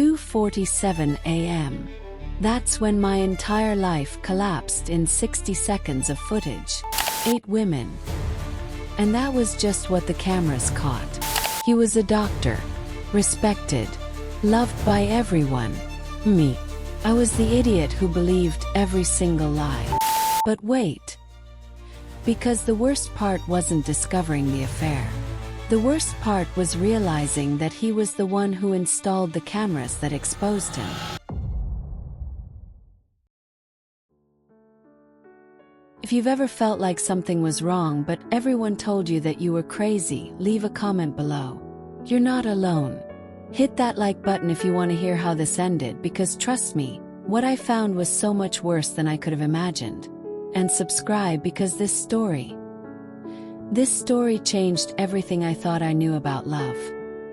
2:47 a.m. That's when my entire life collapsed in 60 seconds of footage. 8 women. And that was just what the cameras caught. He was a doctor, respected, loved by everyone. Me. I was the idiot who believed every single lie. But wait. Because the worst part wasn't discovering the affair. The worst part was realizing that he was the one who installed the cameras that exposed him. If you've ever felt like something was wrong but everyone told you that you were crazy, leave a comment below. You're not alone. Hit that like button if you want to hear how this ended, because trust me, what I found was so much worse than I could have imagined. And subscribe, because this story changed everything I thought I knew about love.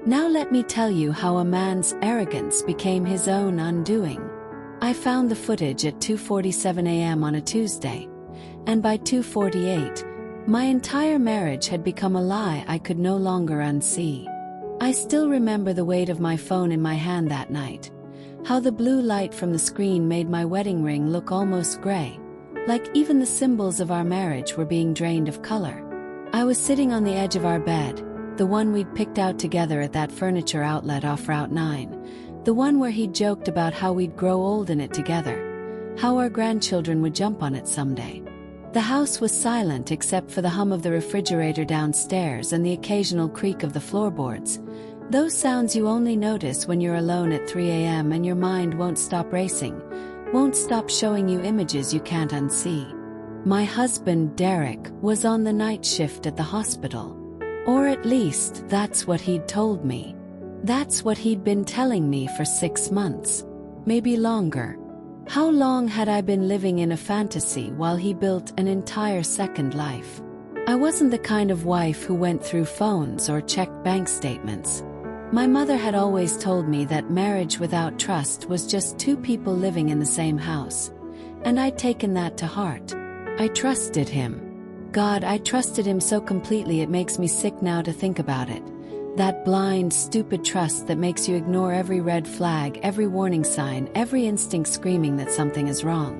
Now let me tell you how a man's arrogance became his own undoing. I found the footage at 2:47 a.m. on a Tuesday. And by 2:48, my entire marriage had become a lie I could no longer unsee. I still remember the weight of my phone in my hand that night. How the blue light from the screen made my wedding ring look almost gray, like even the symbols of our marriage were being drained of color. I was sitting on the edge of our bed, the one we'd picked out together at that furniture outlet off Route 9, the one where he'd joked about how we'd grow old in it together, how our grandchildren would jump on it someday. The house was silent except for the hum of the refrigerator downstairs and the occasional creak of the floorboards. Those sounds you only notice when you're alone at 3 a.m. and your mind won't stop racing, won't stop showing you images you can't unsee. My husband, Derek, was on the night shift at the hospital. Or at least, that's what he'd told me. That's what he'd been telling me for 6 months. Maybe longer. How long had I been living in a fantasy while he built an entire second life? I wasn't the kind of wife who went through phones or checked bank statements. My mother had always told me that marriage without trust was just 2 people living in the same house. And I'd taken that to heart. I trusted him. God, I trusted him so completely it makes me sick now to think about it. That blind, stupid trust that makes you ignore every red flag, every warning sign, every instinct screaming that something is wrong.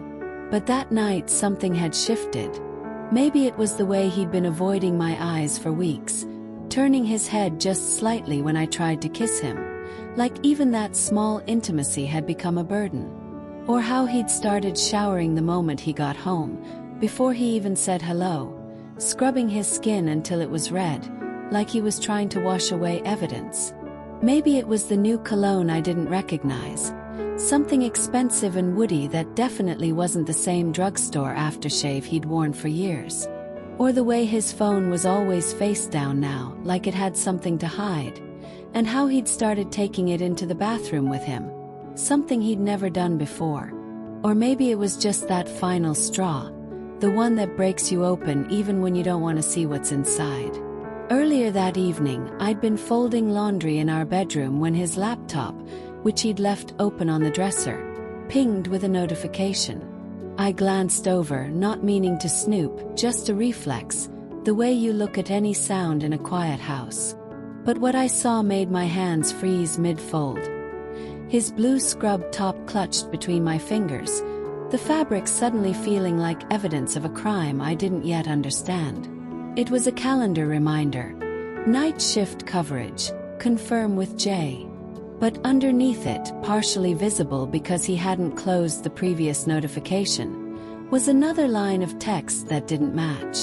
But that night something had shifted. Maybe it was the way he'd been avoiding my eyes for weeks, turning his head just slightly when I tried to kiss him, like even that small intimacy had become a burden. Or how he'd started showering the moment he got home, before he even said hello, scrubbing his skin until it was red, like he was trying to wash away evidence. Maybe it was the new cologne I didn't recognize, something expensive and woody that definitely wasn't the same drugstore aftershave he'd worn for years. Or the way his phone was always face down now, like it had something to hide, and how he'd started taking it into the bathroom with him, something he'd never done before. Or maybe it was just that final straw, the one that breaks you open even when you don't want to see what's inside. Earlier that evening, I'd been folding laundry in our bedroom when his laptop, which he'd left open on the dresser, pinged with a notification. I glanced over, not meaning to snoop, just a reflex, the way you look at any sound in a quiet house. But what I saw made my hands freeze mid-fold. His blue scrub top clutched between my fingers, the fabric suddenly feeling like evidence of a crime I didn't yet understand. It was a calendar reminder. Night shift coverage. Confirm with Jay. But underneath it, partially visible because he hadn't closed the previous notification, was another line of text that didn't match.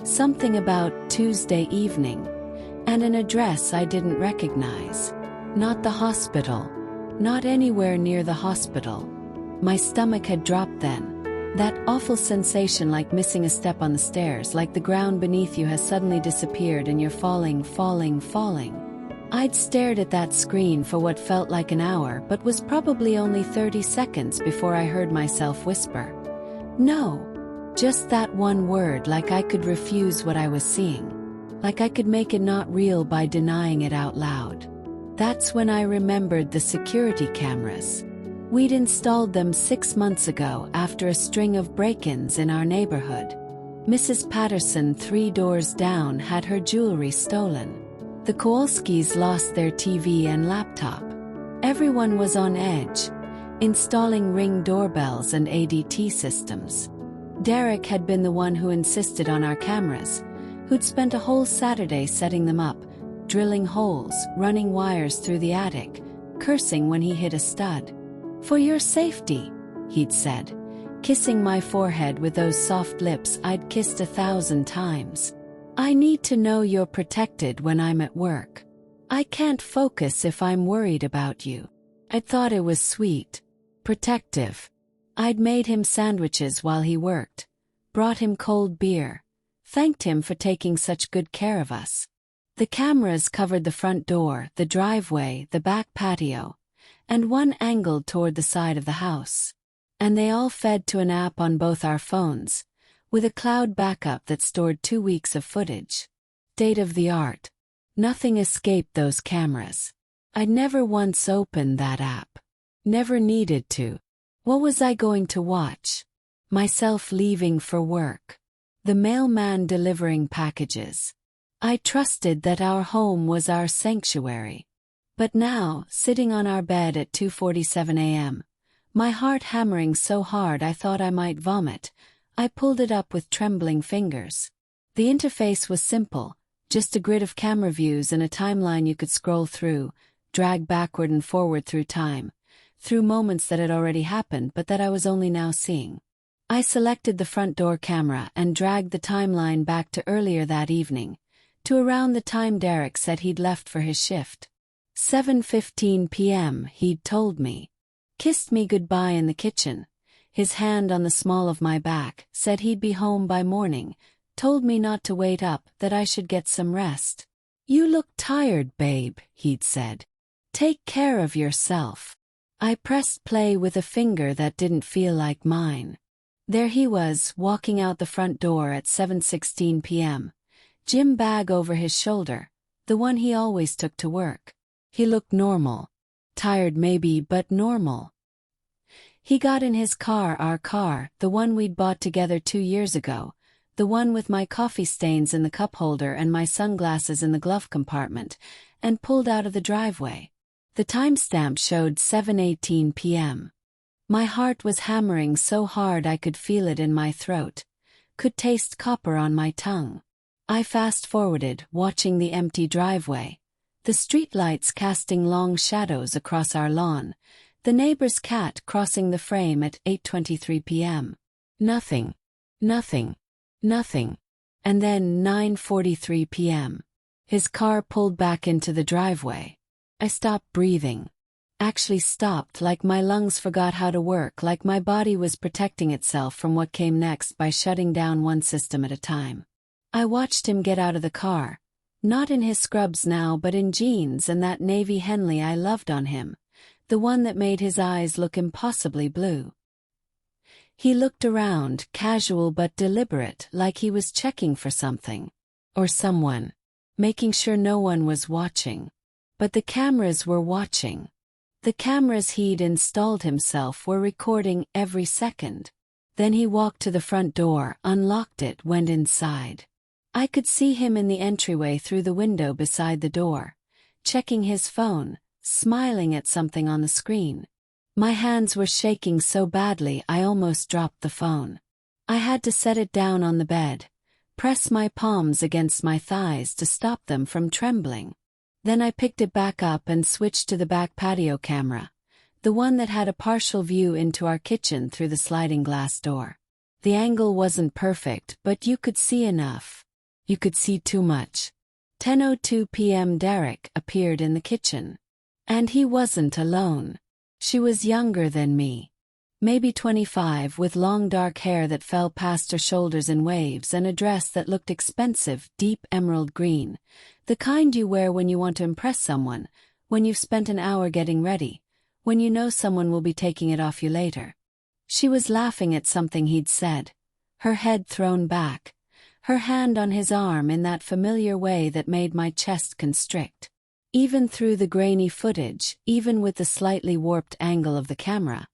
Something about Tuesday evening, and an address I didn't recognize. Not the hospital. Not anywhere near the hospital. My stomach had dropped then. That awful sensation like missing a step on the stairs, like the ground beneath you has suddenly disappeared and you're falling. I'd stared at that screen for what felt like an hour but was probably only 30 seconds before I heard myself whisper, "No." Just that one word, like I could refuse what I was seeing. Like I could make it not real by denying it out loud. That's when I remembered the security cameras. We'd installed them 6 months ago after a string of break-ins in our neighborhood. Mrs. Patterson 3 doors down had her jewelry stolen. The Kowalskis lost their TV and laptop. Everyone was on edge, installing Ring doorbells and ADT systems. Derek had been the one who insisted on our cameras, who'd spent a whole Saturday setting them up, drilling holes, running wires through the attic, cursing when he hit a stud. "For your safety," he'd said, kissing my forehead with those soft lips I'd kissed 1,000 times. "I need to know you're protected when I'm at work. I can't focus if I'm worried about you." I thought it was sweet, protective. I'd made him sandwiches while he worked, brought him cold beer, thanked him for taking such good care of us. The cameras covered the front door, the driveway, the back patio, and one angled toward the side of the house. And they all fed to an app on both our phones, with a cloud backup that stored 2 weeks of footage. State of the art. Nothing escaped those cameras. I'd never once opened that app. Never needed to. What was I going to watch? Myself leaving for work. The mailman delivering packages. I trusted that our home was our sanctuary. But now, sitting on our bed at 2:47 a.m., my heart hammering so hard I thought I might vomit, I pulled it up with trembling fingers. The interface was simple, just a grid of camera views and a timeline you could scroll through, drag backward and forward through time, through moments that had already happened but that I was only now seeing. I selected the front door camera and dragged the timeline back to earlier that evening, to around the time Derek said he'd left for his shift. 7:15 p.m., he'd told me. Kissed me goodbye in the kitchen, his hand on the small of my back, said he'd be home by morning, told me not to wait up, that I should get some rest. "You look tired, babe," he'd said. "Take care of yourself." I pressed play with a finger that didn't feel like mine. There he was, walking out the front door at 7:16 p.m., gym bag over his shoulder, the one he always took to work. He looked normal. Tired maybe, but normal. He got in his car, our car, the one we'd bought together 2 years ago, the one with my coffee stains in the cup holder and my sunglasses in the glove compartment, and pulled out of the driveway. The timestamp showed 7:18 p.m. My heart was hammering so hard I could feel it in my throat, could taste copper on my tongue. I fast-forwarded, watching the empty driveway, the streetlights casting long shadows across our lawn, the neighbor's cat crossing the frame at 8:23 p.m. Nothing. Nothing. Nothing. And then 9:43 p.m. His car pulled back into the driveway. I stopped breathing. Actually stopped, like my lungs forgot how to work, like my body was protecting itself from what came next by shutting down one system at a time. I watched him get out of the car, not in his scrubs now but in jeans and that navy Henley I loved on him, the one that made his eyes look impossibly blue. He looked around, casual but deliberate, like he was checking for something. Or someone. Making sure no one was watching. But the cameras were watching. The cameras he'd installed himself were recording every second. Then he walked to the front door, unlocked it, went inside. I could see him in the entryway through the window beside the door, checking his phone, smiling at something on the screen. My hands were shaking so badly I almost dropped the phone. I had to set it down on the bed, press my palms against my thighs to stop them from trembling. Then I picked it back up and switched to the back patio camera, the one that had a partial view into our kitchen through the sliding glass door. The angle wasn't perfect, but you could see enough. You could see too much. 10:02 p.m. Derek appeared in the kitchen. And he wasn't alone. She was younger than me. Maybe 25, with long dark hair that fell past her shoulders in waves and a dress that looked expensive, deep emerald green, the kind you wear when you want to impress someone, when you've spent an hour getting ready, when you know someone will be taking it off you later. She was laughing at something he'd said, her head thrown back, her hand on his arm in that familiar way that made my chest constrict. Even through the grainy footage, even with the slightly warped angle of the camera,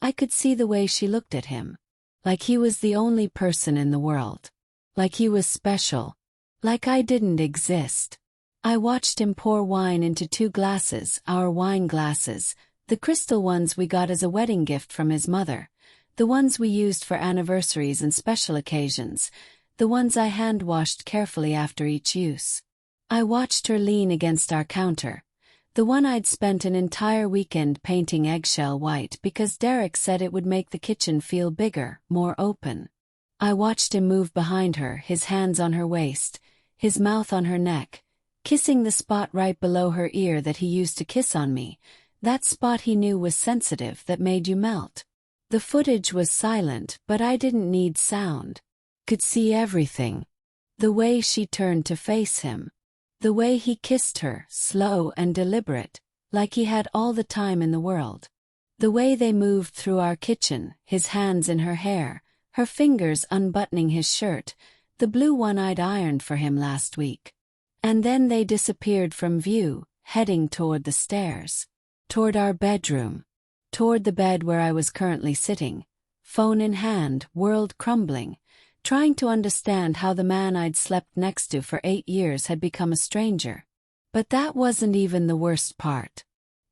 I could see the way she looked at him. Like he was the only person in the world. Like he was special. Like I didn't exist. I watched him pour wine into 2 glasses, our wine glasses, the crystal ones we got as a wedding gift from his mother, the ones we used for anniversaries and special occasions, the ones I hand-washed carefully after each use. I watched her lean against our counter, the one I'd spent an entire weekend painting eggshell white because Derek said it would make the kitchen feel bigger, more open. I watched him move behind her, his hands on her waist, his mouth on her neck, kissing the spot right below her ear that he used to kiss on me, that spot he knew was sensitive that made you melt. The footage was silent, but I didn't need sound. Could see everything. The way she turned to face him. The way he kissed her, slow and deliberate, like he had all the time in the world. The way they moved through our kitchen, his hands in her hair, her fingers unbuttoning his shirt, the blue one I'd ironed for him last week. And then they disappeared from view, heading toward the stairs. Toward our bedroom. Toward the bed where I was currently sitting, phone in hand, world crumbling, trying to understand how the man I'd slept next to for 8 years had become a stranger. But that wasn't even the worst part.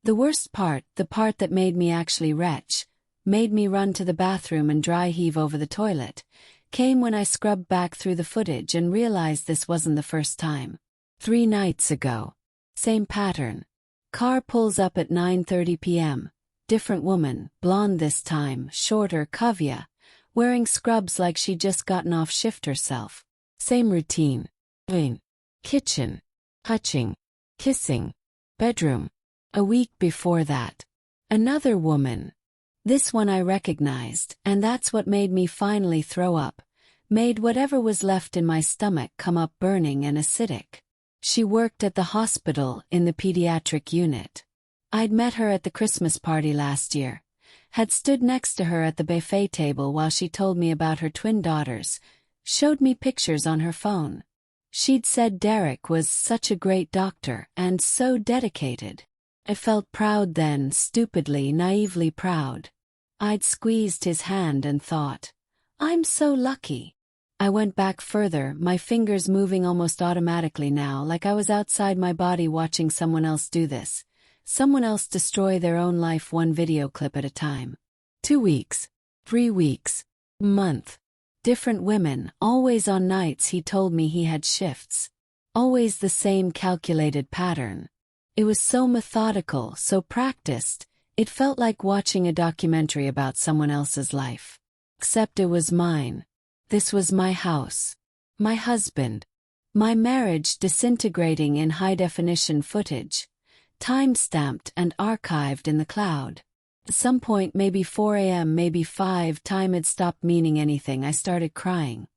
The worst part, the part that made me actually retch, made me run to the bathroom and dry heave over the toilet, came when I scrubbed back through the footage and realized this wasn't the first time. 3 nights ago. Same pattern. Car pulls up at 9:30 p.m. Different woman, blonde this time, shorter, Kavya, wearing scrubs like she'd just gotten off shift herself. Same routine. Kitchen. Touching. Kissing. Bedroom. A week before that. Another woman. This one I recognized, and that's what made me finally throw up, made whatever was left in my stomach come up burning and acidic. She worked at the hospital in the pediatric unit. I'd met her at the Christmas party last year, had stood next to her at the buffet table while she told me about her twin daughters, showed me pictures on her phone. She'd said Derek was such a great doctor and so dedicated. I felt proud then, stupidly, naively proud. I'd squeezed his hand and thought, I'm so lucky. I went back further, my fingers moving almost automatically now, like I was outside my body watching someone else do this. Someone else destroy their own life one video clip at a time. 2 weeks. 3 weeks. Month. Different women, always on nights he told me he had shifts. Always the same calculated pattern. It was so methodical, so practiced, it felt like watching a documentary about someone else's life. Except it was mine. This was my house. My husband. My marriage disintegrating in high-definition footage. Time-stamped and archived in the cloud. At some point, maybe 4 a.m., maybe 5, time had stopped meaning anything. I started crying.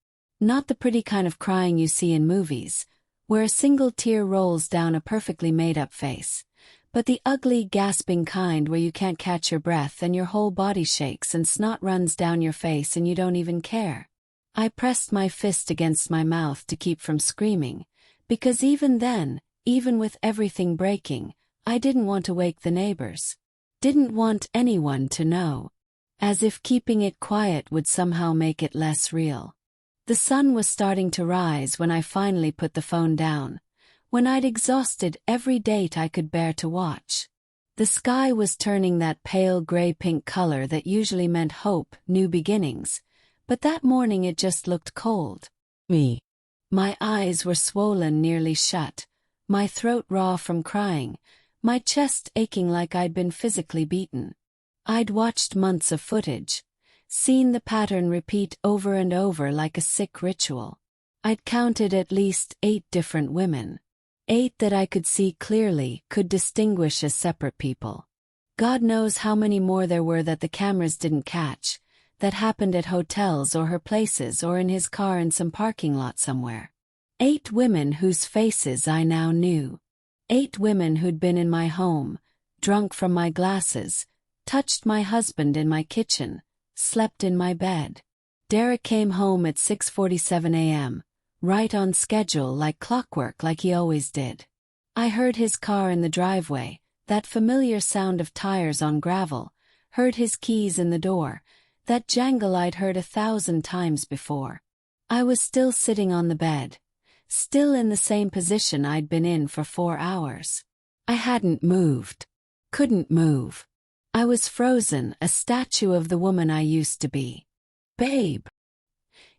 Not the pretty kind of crying you see in movies, where a single tear rolls down a perfectly made-up face, but the ugly, gasping kind where you can't catch your breath and your whole body shakes and snot runs down your face and you don't even care. I pressed my fist against my mouth to keep from screaming, because even then, even with everything breaking, I didn't want to wake the neighbors. Didn't want anyone to know. As if keeping it quiet would somehow make it less real. The sun was starting to rise when I finally put the phone down, when I'd exhausted every date I could bear to watch. The sky was turning that pale gray-pink color that usually meant hope, new beginnings, but that morning it just looked cold. My eyes were swollen nearly shut, my throat raw from crying, my chest aching like I'd been physically beaten. I'd watched months of footage, seen the pattern repeat over and over like a sick ritual. I'd counted at least 8 different women. 8 that I could see clearly, could distinguish as separate people. God knows how many more there were that the cameras didn't catch, that happened at hotels or her places or in his car in some parking lot somewhere. 8 women whose faces I now knew. 8 women who'd been in my home, drunk from my glasses, touched my husband in my kitchen, slept in my bed. Derek came home at 6:47 a.m., right on schedule like clockwork like he always did. I heard his car in the driveway, that familiar sound of tires on gravel, heard his keys in the door, that jangle I'd heard 1,000 times before. I was still sitting on the bed, still in the same position I'd been in for 4 hours. I hadn't moved. Couldn't move. I was frozen, a statue of the woman I used to be. Babe.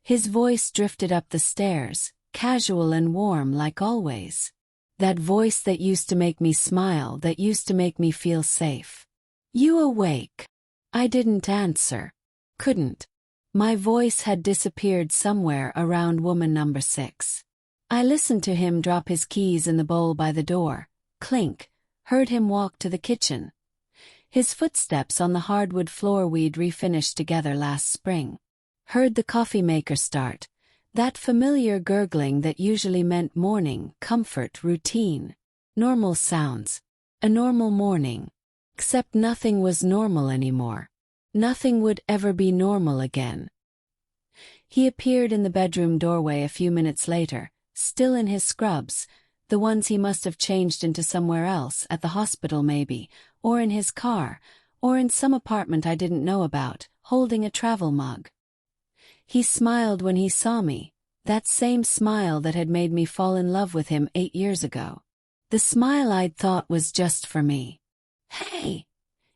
His voice drifted up the stairs, casual and warm like always. That voice that used to make me smile, that used to make me feel safe. You awake? I didn't answer. Couldn't. My voice had disappeared somewhere around woman number 6. I listened to him drop his keys in the bowl by the door, clink, heard him walk to the kitchen. His footsteps on the hardwood floor we'd refinished together last spring. Heard the coffee maker start, that familiar gurgling that usually meant morning, comfort, routine. Normal sounds. A normal morning. Except nothing was normal anymore. Nothing would ever be normal again. He appeared in the bedroom doorway a few minutes later, still in his scrubs, the ones he must have changed into somewhere else, at the hospital maybe, or in his car, or in some apartment I didn't know about, holding a travel mug. He smiled when he saw me, that same smile that had made me fall in love with him 8 years ago. The smile I'd thought was just for me. Hey,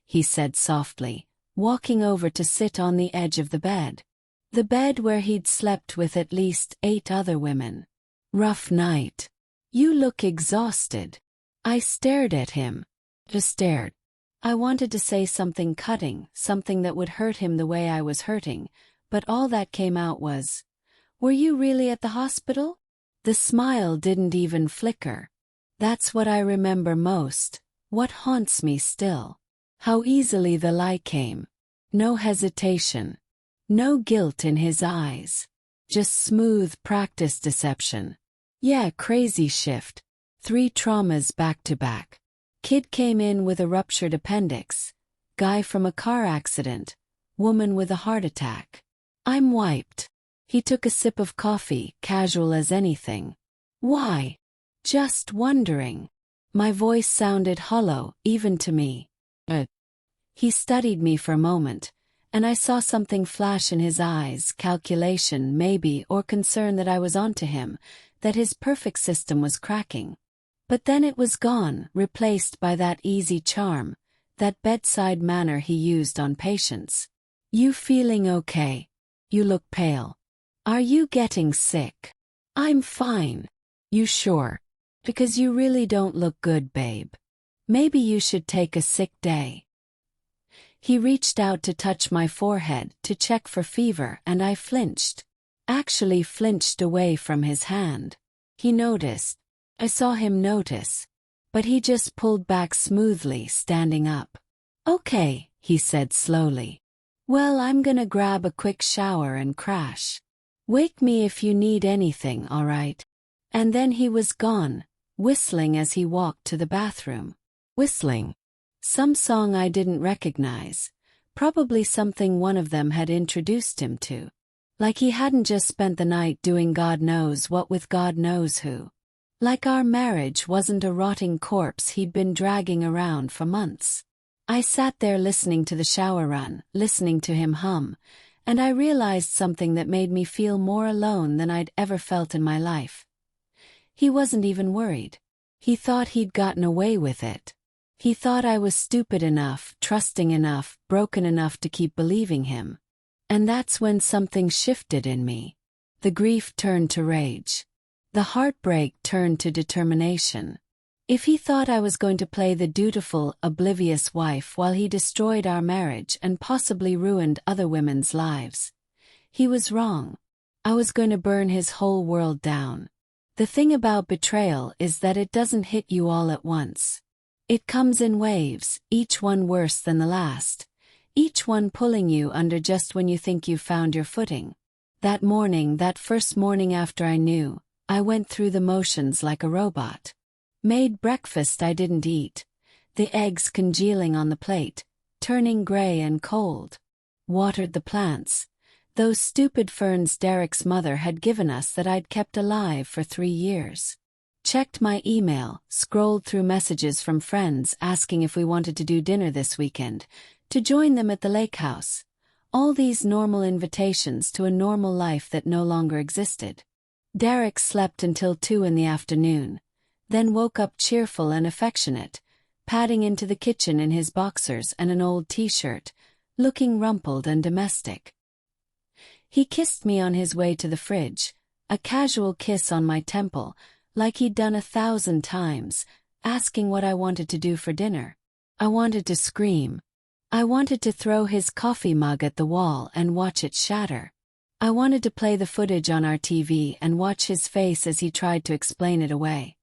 he said softly, walking over to sit on the edge of the bed. The bed where he'd slept with at least 8 other women. Rough night. You look exhausted. I stared at him. Just stared. I wanted to say something cutting, something that would hurt him the way I was hurting, but all that came out was, "Were you really at the hospital?" The smile didn't even flicker. That's what I remember most, what haunts me still. How easily the lie came. No hesitation. No guilt in his eyes. Just smooth, practiced deception. Yeah, crazy shift. 3 traumas back to back. Kid came in with a ruptured appendix. Guy from a car accident. Woman with a heart attack. I'm wiped. He took a sip of coffee, casual as anything. Why? Just wondering. My voice sounded hollow, even to me. He studied me for a moment, and I saw something flash in his eyes, calculation maybe, or concern that I was onto him, that his perfect system was cracking. But then it was gone, replaced by that easy charm, that bedside manner he used on patients. You feeling okay? You look pale. Are you getting sick? I'm fine. You sure? Because you really don't look good, babe. Maybe you should take a sick day. He reached out to touch my forehead, to check for fever, and I flinched. Actually flinched away from his hand. He noticed. I saw him notice. But he just pulled back smoothly, standing up. Okay, he said slowly. Well, I'm gonna grab a quick shower and crash. Wake me if you need anything, all right? And then he was gone, whistling as he walked to the bathroom. Whistling. Some song I didn't recognize. Probably something one of them had introduced him to. Like he hadn't just spent the night doing God knows what with God knows who. Like our marriage wasn't a rotting corpse he'd been dragging around for months. I sat there listening to the shower run, listening to him hum, and I realized something that made me feel more alone than I'd ever felt in my life. He wasn't even worried. He thought he'd gotten away with it. He thought I was stupid enough, trusting enough, broken enough to keep believing him. And that's when something shifted in me. The grief turned to rage. The heartbreak turned to determination. If he thought I was going to play the dutiful, oblivious wife while he destroyed our marriage and possibly ruined other women's lives, he was wrong. I was going to burn his whole world down. The thing about betrayal is that it doesn't hit you all at once. It comes in waves, each one worse than the last, each one pulling you under just when you think you've found your footing. That morning, that first morning after I knew, I went through the motions like a robot. Made breakfast I didn't eat, the eggs congealing on the plate, turning gray and cold. Watered the plants, those stupid ferns Derek's mother had given us that I'd kept alive for 3 years. Checked my email, scrolled through messages from friends asking if we wanted to do dinner this weekend, to join them at the lake house. All these normal invitations to a normal life that no longer existed. Derek slept until 2 in the afternoon, then woke up cheerful and affectionate, padding into the kitchen in his boxers and an old t-shirt, looking rumpled and domestic. He kissed me on his way to the fridge, a casual kiss on my temple, like he'd done 1,000 times, asking what I wanted to do for dinner. I wanted to scream. I wanted to throw his coffee mug at the wall and watch it shatter. I wanted to play the footage on our TV and watch his face as he tried to explain it away.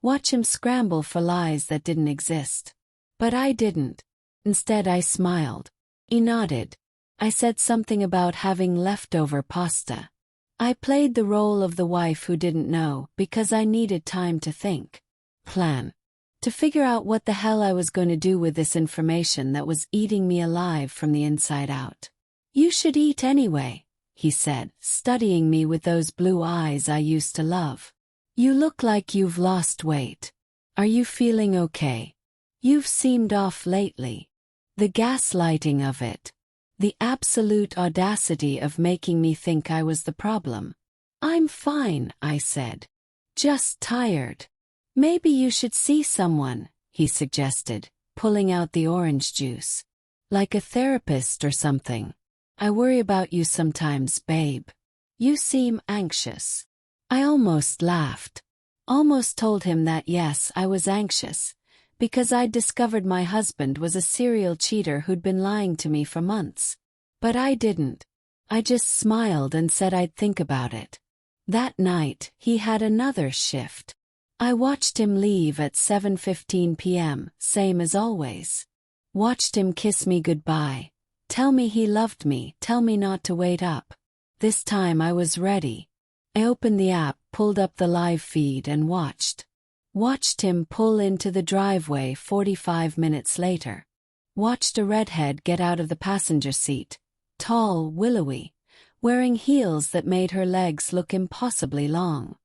Watch him scramble for lies that didn't exist. But I didn't. Instead, I smiled. He nodded. I said something about having leftover pasta. I played the role of the wife who didn't know because I needed time to think. Plan. To figure out what the hell I was going to do with this information that was eating me alive from the inside out. You should eat anyway, he said, studying me with those blue eyes I used to love. You look like you've lost weight. Are you feeling okay? You've seemed off lately. The gaslighting of it. The absolute audacity of making me think I was the problem. I'm fine, I said. Just tired. Maybe you should see someone, he suggested, pulling out the orange juice. Like a therapist or something. I worry about you sometimes, babe. You seem anxious. I almost laughed. Almost told him that yes, I was anxious, because I'd discovered my husband was a serial cheater who'd been lying to me for months. But I didn't. I just smiled and said I'd think about it. That night, he had another shift. I watched him leave at 7:15 p.m., same as always. Watched him kiss me goodbye, tell me he loved me, tell me not to wait up. This time I was ready. I opened the app, pulled up the live feed and watched. Watched him pull into the driveway 45 minutes later. Watched a redhead get out of the passenger seat, tall, willowy, wearing heels that made her legs look impossibly long.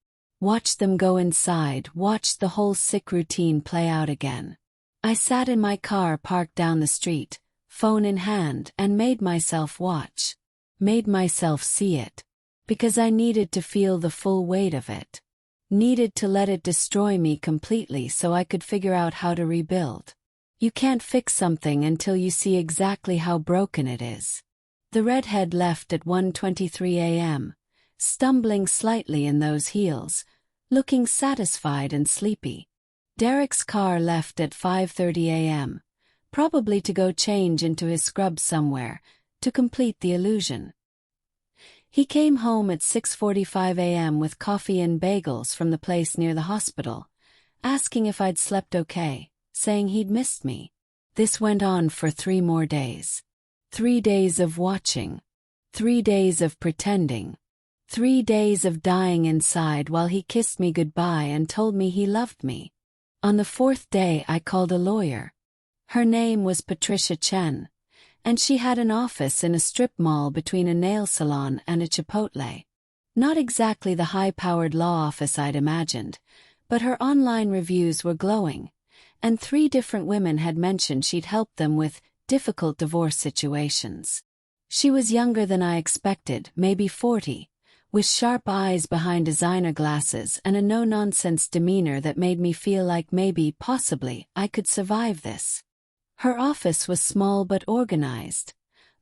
Watched them go inside, watched the whole sick routine play out again. I sat in my car parked down the street, phone in hand, and made myself watch. Made myself see it. Because I needed to feel the full weight of it. Needed to let it destroy me completely so I could figure out how to rebuild. You can't fix something until you see exactly how broken it is. The redhead left at 1:23 a.m., stumbling slightly in those heels, looking satisfied and sleepy. Derek's car left at 5:30 a.m., probably to go change into his scrubs somewhere, to complete the illusion. He came home at 6:45 a.m. with coffee and bagels from the place near the hospital, asking if I'd slept okay, saying he'd missed me. This went on for 3 more days. 3 days of watching. 3 days of pretending. 3 days of dying inside while he kissed me goodbye and told me he loved me. On the 4th day I called a lawyer. Her name was Patricia Chen, and she had an office in a strip mall between a nail salon and a Chipotle. Not exactly the high-powered law office I'd imagined, but her online reviews were glowing, and 3 different women had mentioned she'd helped them with difficult divorce situations. She was younger than I expected, maybe 40, with sharp eyes behind designer glasses and a no-nonsense demeanor that made me feel like maybe, possibly, I could survive this. Her office was small but organized.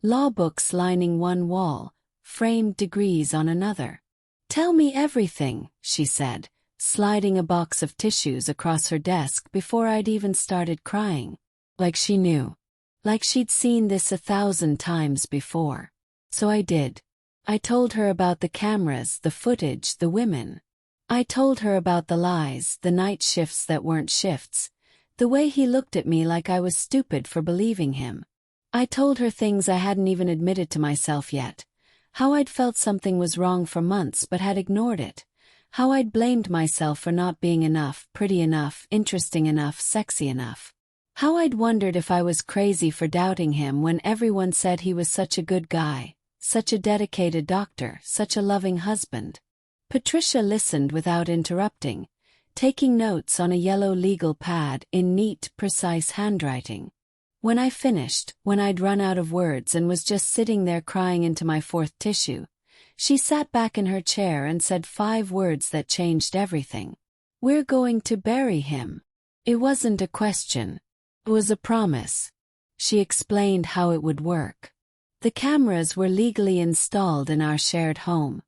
Law books lining one wall, framed degrees on another. "Tell me everything," she said, sliding a box of tissues across her desk before I'd even started crying. Like she knew. Like she'd seen this 1,000 times before. So I did. I told her about the cameras, the footage, the women. I told her about the lies, the night shifts that weren't shifts. The way he looked at me like I was stupid for believing him. I told her things I hadn't even admitted to myself yet. How I'd felt something was wrong for months but had ignored it. How I'd blamed myself for not being enough, pretty enough, interesting enough, sexy enough. How I'd wondered if I was crazy for doubting him when everyone said he was such a good guy, such a dedicated doctor, such a loving husband. Patricia listened without interrupting, taking notes on a yellow legal pad in neat, precise handwriting. When I finished, when I'd run out of words and was just sitting there crying into my 4th tissue, She sat back in her chair and said 5 words that changed everything. "We're going to bury him." It wasn't a question. It was a promise. She explained how it would work. The cameras were legally installed in our shared home,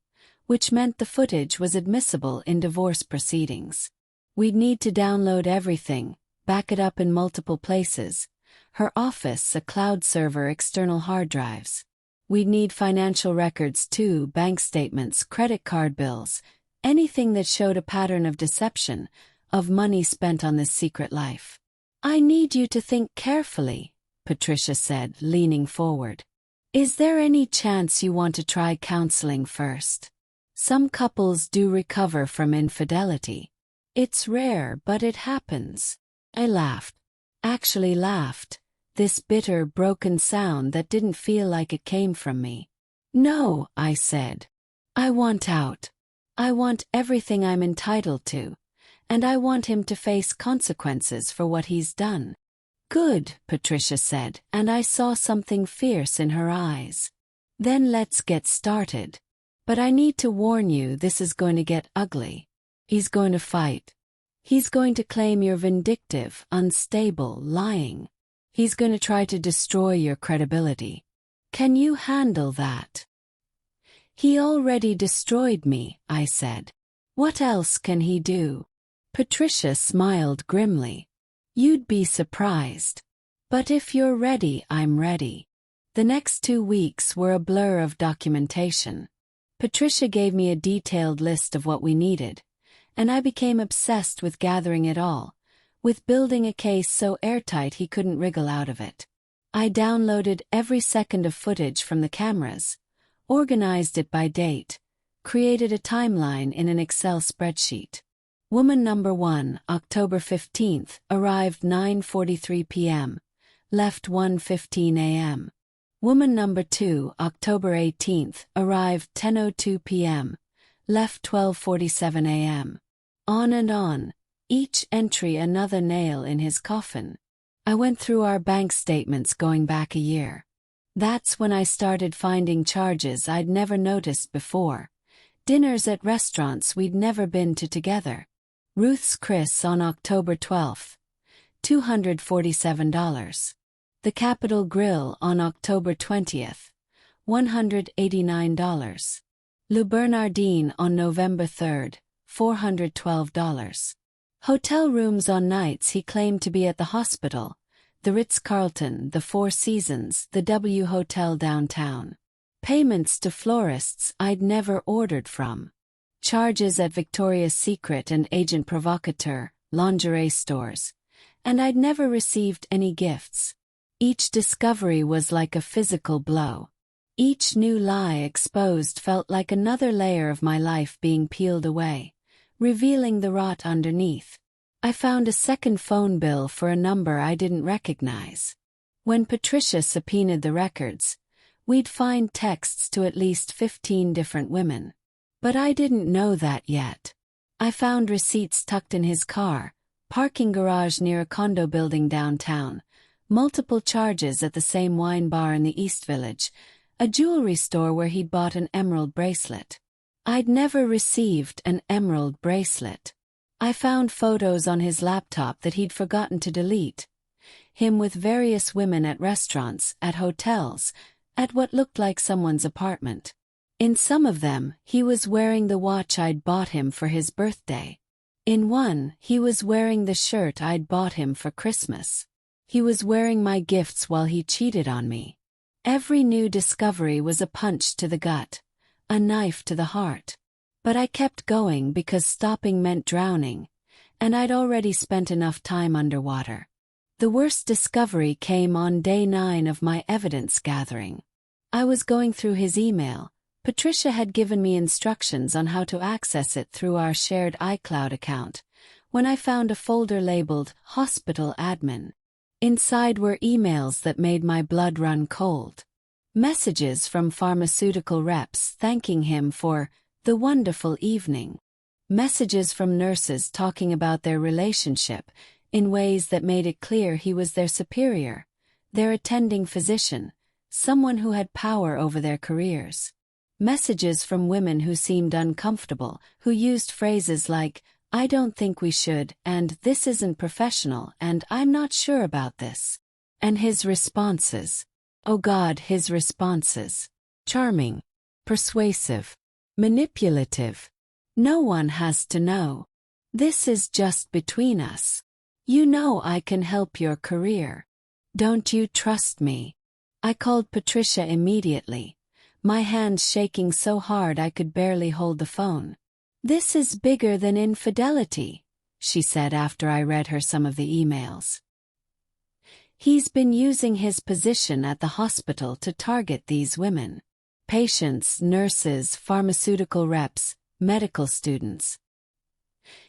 which meant the footage was admissible in divorce proceedings. We'd need to download everything, back it up in multiple places. Her office, a cloud server, external hard drives. We'd need financial records too, bank statements, credit card bills, anything that showed a pattern of deception, of money spent on this secret life. "I need you to think carefully," Patricia said, leaning forward. "Is there any chance you want to try counseling first? Some couples do recover from infidelity. It's rare, but it happens." I laughed. Actually laughed. This bitter, broken sound that didn't feel like it came from me. "No," I said. "I want out. I want everything I'm entitled to, and I want him to face consequences for what he's done." "Good," Patricia said, and I saw something fierce in her eyes. "Then let's get started. But I need to warn you, this is going to get ugly. He's going to fight. He's going to claim you're vindictive, unstable, lying. He's going to try to destroy your credibility. Can you handle that?" "He already destroyed me," I said. "What else can he do?" Patricia smiled grimly. "You'd be surprised. But if you're ready, I'm ready." The next 2 weeks were a blur of documentation. Patricia gave me a detailed list of what we needed, and I became obsessed with gathering it all, with building a case so airtight he couldn't wriggle out of it. I downloaded every second of footage from the cameras, organized it by date, created a timeline in an Excel spreadsheet. Woman number 1, October 15th, arrived 9:43 p.m., left 1:15 a.m. Woman number 2, October 18th, arrived 10:02 p.m., left 12:47 a.m. On and on, each entry another nail in his coffin. I went through our bank statements going back a year. That's when I started finding charges I'd never noticed before. Dinners at restaurants we'd never been to together. Ruth's Chris on October 12th, $247. The Capitol Grill on October 20th, $189. Le Bernardine on November 3rd, $412. Hotel rooms on nights he claimed to be at the hospital, the Ritz-Carlton, the Four Seasons, the W Hotel downtown. Payments to florists I'd never ordered from. Charges at Victoria's Secret and Agent Provocateur, lingerie stores. And I'd never received any gifts. Each discovery was like a physical blow. Each new lie exposed felt like another layer of my life being peeled away, revealing the rot underneath. I found a second phone bill for a number I didn't recognize. When Patricia subpoenaed the records, we'd find texts to at least 15 different women. But I didn't know that yet. I found receipts tucked in his car, parking garage near a condo building downtown, multiple charges at the same wine bar in the East Village, a jewelry store where he'd bought an emerald bracelet. I'd never received an emerald bracelet. I found photos on his laptop that he'd forgotten to delete. Him with various women at restaurants, at hotels, at what looked like someone's apartment. In some of them, he was wearing the watch I'd bought him for his birthday. In one, he was wearing the shirt I'd bought him for Christmas. He was wearing my gifts while he cheated on me. Every new discovery was a punch to the gut, a knife to the heart. But I kept going because stopping meant drowning, and I'd already spent enough time underwater. The worst discovery came on day 9 of my evidence gathering. I was going through his email. Patricia had given me instructions on how to access it through our shared iCloud account, when I found a folder labeled Hospital Admin. Inside were emails that made my blood run cold. Messages from pharmaceutical reps thanking him for the wonderful evening. Messages from nurses talking about their relationship in ways that made it clear he was their superior, their attending physician, someone who had power over their careers. Messages from women who seemed uncomfortable, who used phrases like, "I don't think we should," and "This isn't professional," and "I'm not sure about this." And his responses. Oh God, his responses. Charming. Persuasive. Manipulative. No one has to know. This is just between us. You know I can help your career. Don't you trust me? I called Patricia immediately, my hands shaking so hard I could barely hold the phone. "This is bigger than infidelity," she said after I read her some of the emails. "He's been using his position at the hospital to target these women. Patients, nurses, pharmaceutical reps, medical students.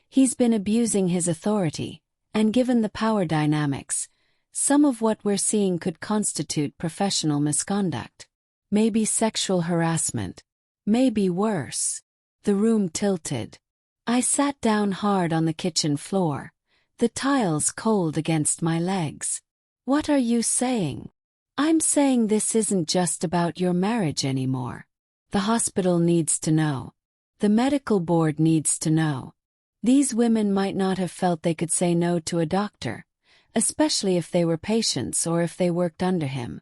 He's been abusing his authority, and given the power dynamics, some of what we're seeing could constitute professional misconduct. Maybe sexual harassment. Maybe worse." The room tilted. I sat down hard on the kitchen floor, the tiles cold against my legs. "What are you saying?" "I'm saying this isn't just about your marriage anymore. The hospital needs to know. The medical board needs to know. These women might not have felt they could say no to a doctor, especially if they were patients or if they worked under him.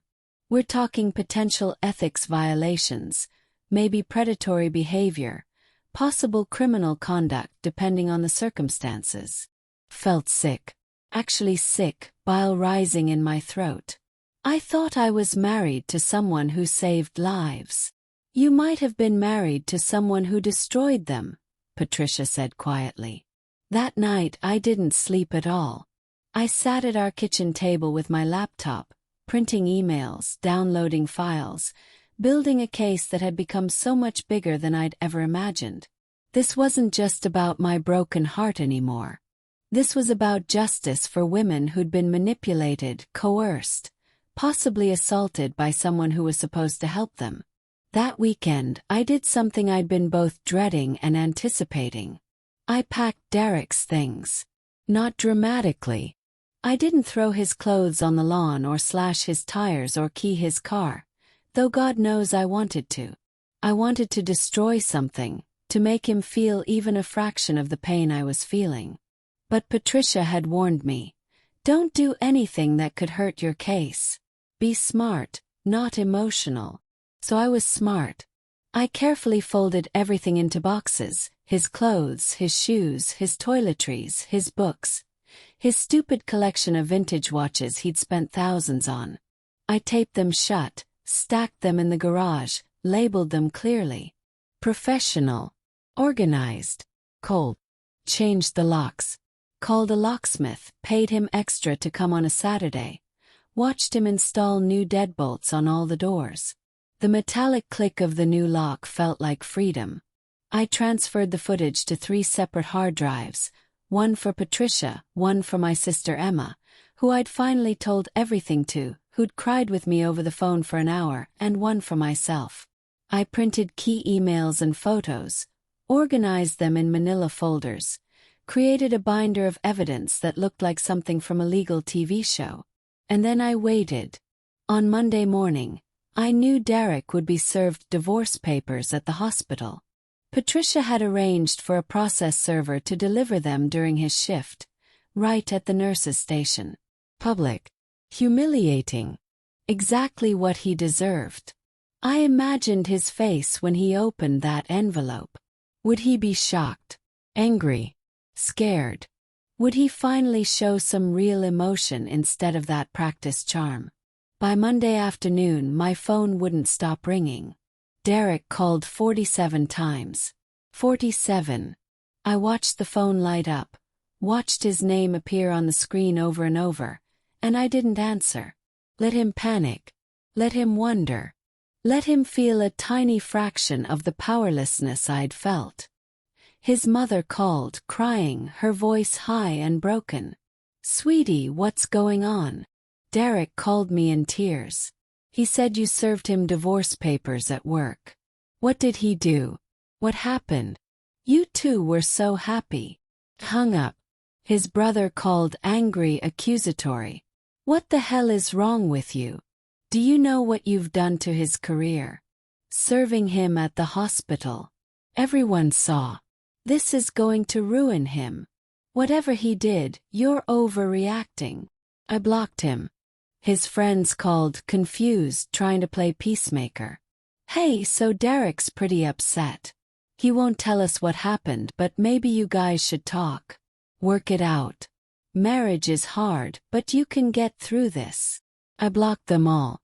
We're talking potential ethics violations, maybe predatory behavior, possible criminal conduct depending on the circumstances." Felt sick. Actually sick, bile rising in my throat. "I thought I was married to someone who saved lives." "You might have been married to someone who destroyed them," Patricia said quietly. That night I didn't sleep at all. I sat at our kitchen table with my laptop, printing emails, downloading files, building a case that had become so much bigger than I'd ever imagined. This wasn't just about my broken heart anymore. This was about justice for women who'd been manipulated, coerced, possibly assaulted by someone who was supposed to help them. That weekend, I did something I'd been both dreading and anticipating. I packed Derek's things. Not dramatically. I didn't throw his clothes on the lawn or slash his tires or key his car, though God knows I wanted to. I wanted to destroy something, to make him feel even a fraction of the pain I was feeling. But Patricia had warned me, "Don't do anything that could hurt your case. Be smart, not emotional." So I was smart. I carefully folded everything into boxes: his clothes, his shoes, his toiletries, his books, his stupid collection of vintage watches he'd spent thousands on. I taped them shut, stacked them in the garage, labeled them clearly. Professional. Organized. Cold. Changed the locks. Called a locksmith, paid him extra to come on a Saturday. Watched him install new deadbolts on all the doors. The metallic click of the new lock felt like freedom. I transferred the footage to 3 separate hard drives, one for Patricia, one for my sister Emma, who I'd finally told everything to, who'd cried with me over the phone for an hour, and one for myself. I printed key emails and photos, organized them in manila folders, created a binder of evidence that looked like something from a legal TV show. And then I waited. On Monday morning, I knew Derek would be served divorce papers at the hospital. Patricia had arranged for a process server to deliver them during his shift, right at the nurse's station. Public. Humiliating. Exactly what he deserved. I imagined his face when he opened that envelope. Would he be shocked? Angry? Scared? Would he finally show some real emotion instead of that practiced charm? By Monday afternoon, my phone wouldn't stop ringing. Derek called 47 times. 47. I watched the phone light up, watched his name appear on the screen over and over, and I didn't answer. Let him panic. Let him wonder. Let him feel a tiny fraction of the powerlessness I'd felt. His mother called, crying, her voice high and broken. "Sweetie, what's going on?" Derek called me in tears. He said you served him divorce papers at work. What did he do? What happened? You two were so happy. Hung up. His brother called, angry, accusatory. What the hell is wrong with you? Do you know what you've done to his career? serving him at the hospital. Everyone saw. This is going to ruin him. Whatever he did, you're overreacting. I blocked him. His friends called, confused, trying to play peacemaker. Hey, so Derek's pretty upset. He won't tell us what happened, but maybe you guys should talk. Work it out. Marriage is hard, but you can get through this. I blocked them all.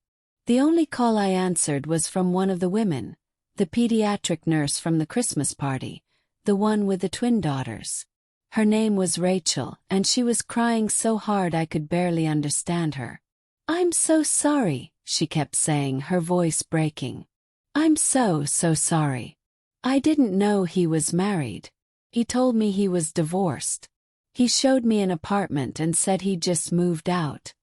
The only call I answered was from one of the women, the pediatric nurse from the Christmas party, the one with the twin daughters. Her name was Rachel, and she was crying so hard I could barely understand her. "I'm so sorry," she kept saying, her voice breaking. "I'm so sorry. I didn't know he was married. He told me he was divorced. He showed me an apartment and said he'd just moved out.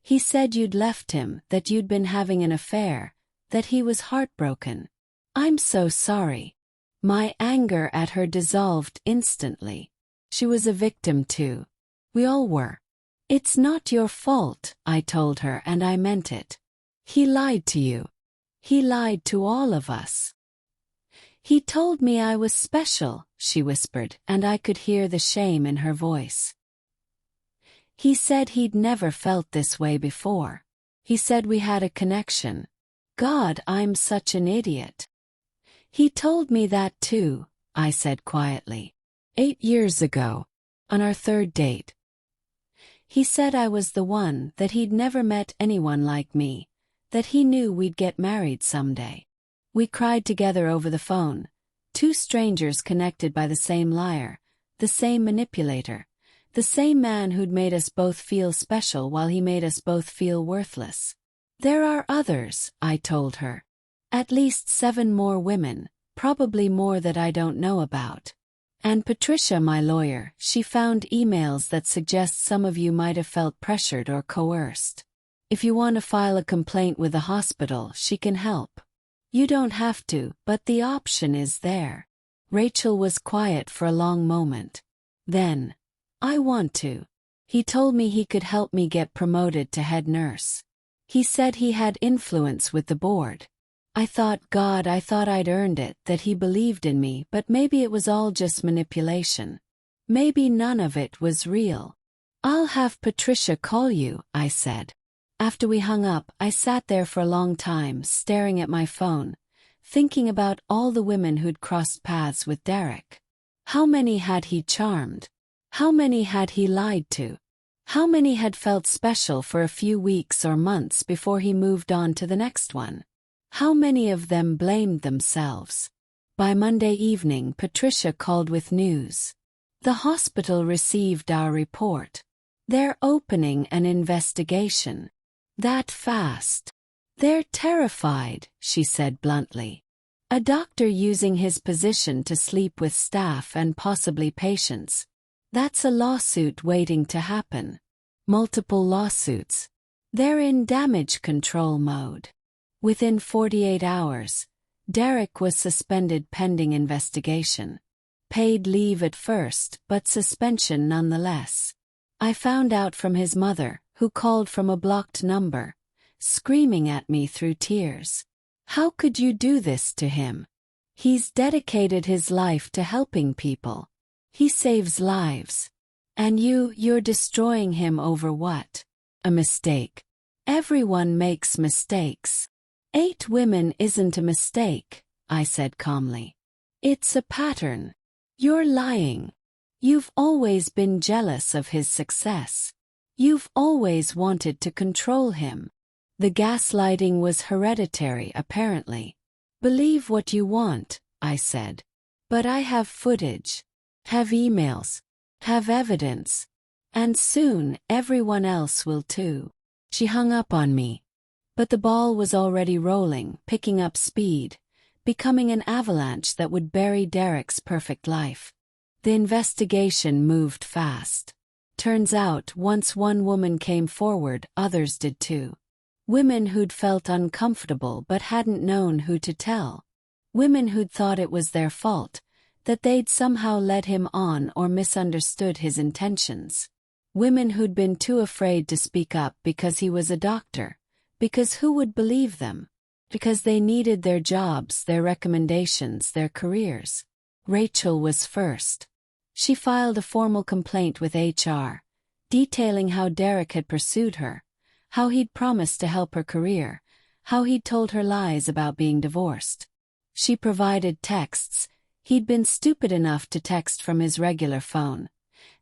He said you'd left him, that you'd been having an affair, that he was heartbroken. I'm so sorry." My anger at her dissolved instantly. She was a victim too. We all were. "It's not your fault," I told her, and I meant it. "He lied to you. He lied to all of us. He told me I was special," she whispered, and I could hear the shame in her voice. "He said he'd never felt this way before. He said we had a connection. God, I'm such an idiot." "He told me that too," I said quietly. 8 years ago. On our 3rd date. He said I was the one, that he'd never met anyone like me, that he knew we'd get married someday. We cried together over the phone, 2 strangers connected by the same liar, the same manipulator, the same man who'd made us both feel special while he made us both feel worthless. "There are others," I told her. "At least 7 more women, probably more that I don't know about. And Patricia, my lawyer, she found emails that suggest some of you might have felt pressured or coerced. If you want to file a complaint with the hospital, she can help. You don't have to, but the option is there." Rachel was quiet for a long moment. Then, "I want to. He told me he could help me get promoted to head nurse. He said he had influence with the board." I thought, God, I thought I'd earned it, that he believed in me, but maybe it was all just manipulation. Maybe none of it was real. "I'll have Patricia call you," I said. After we hung up, I sat there for a long time, staring at my phone, thinking about all the women who'd crossed paths with Derek. How many had he charmed? How many had he lied to? How many had felt special for a few weeks or months before he moved on to the next one? How many of them blamed themselves? By Monday evening, Patricia called with news. "The hospital received our report. They're opening an investigation." That fast. "They're terrified," she said bluntly. "A doctor using his position to sleep with staff and possibly patients. That's a lawsuit waiting to happen. Multiple lawsuits. They're in damage control mode." Within 48 hours, Derek was suspended pending investigation. Paid leave at first, but suspension nonetheless. I found out from his mother, who called from a blocked number, screaming at me through tears. "How could you do this to him? He's dedicated his life to helping people. He saves lives. And you're destroying him over what? A mistake. Everyone makes mistakes." 8 women isn't a mistake," I said calmly. "It's a pattern. You're lying. You've always been jealous of his success. You've always wanted to control him. The gaslighting was hereditary, apparently. Believe what you want," I said. "But I have footage. Have emails. Have evidence. And soon, everyone else will too." She hung up on me. But the ball was already rolling, picking up speed, becoming an avalanche that would bury Derek's perfect life. The investigation moved fast. Turns out, once one woman came forward, others did too. Women who'd felt uncomfortable but hadn't known who to tell. Women who'd thought it was their fault, that they'd somehow led him on or misunderstood his intentions. Women who'd been too afraid to speak up because he was a doctor. Because who would believe them? Because they needed their jobs, their recommendations, their careers. Rachel was first. She filed a formal complaint with HR, detailing how Derek had pursued her, how he'd promised to help her career, how he'd told her lies about being divorced. She provided texts he'd been stupid enough to text from his regular phone,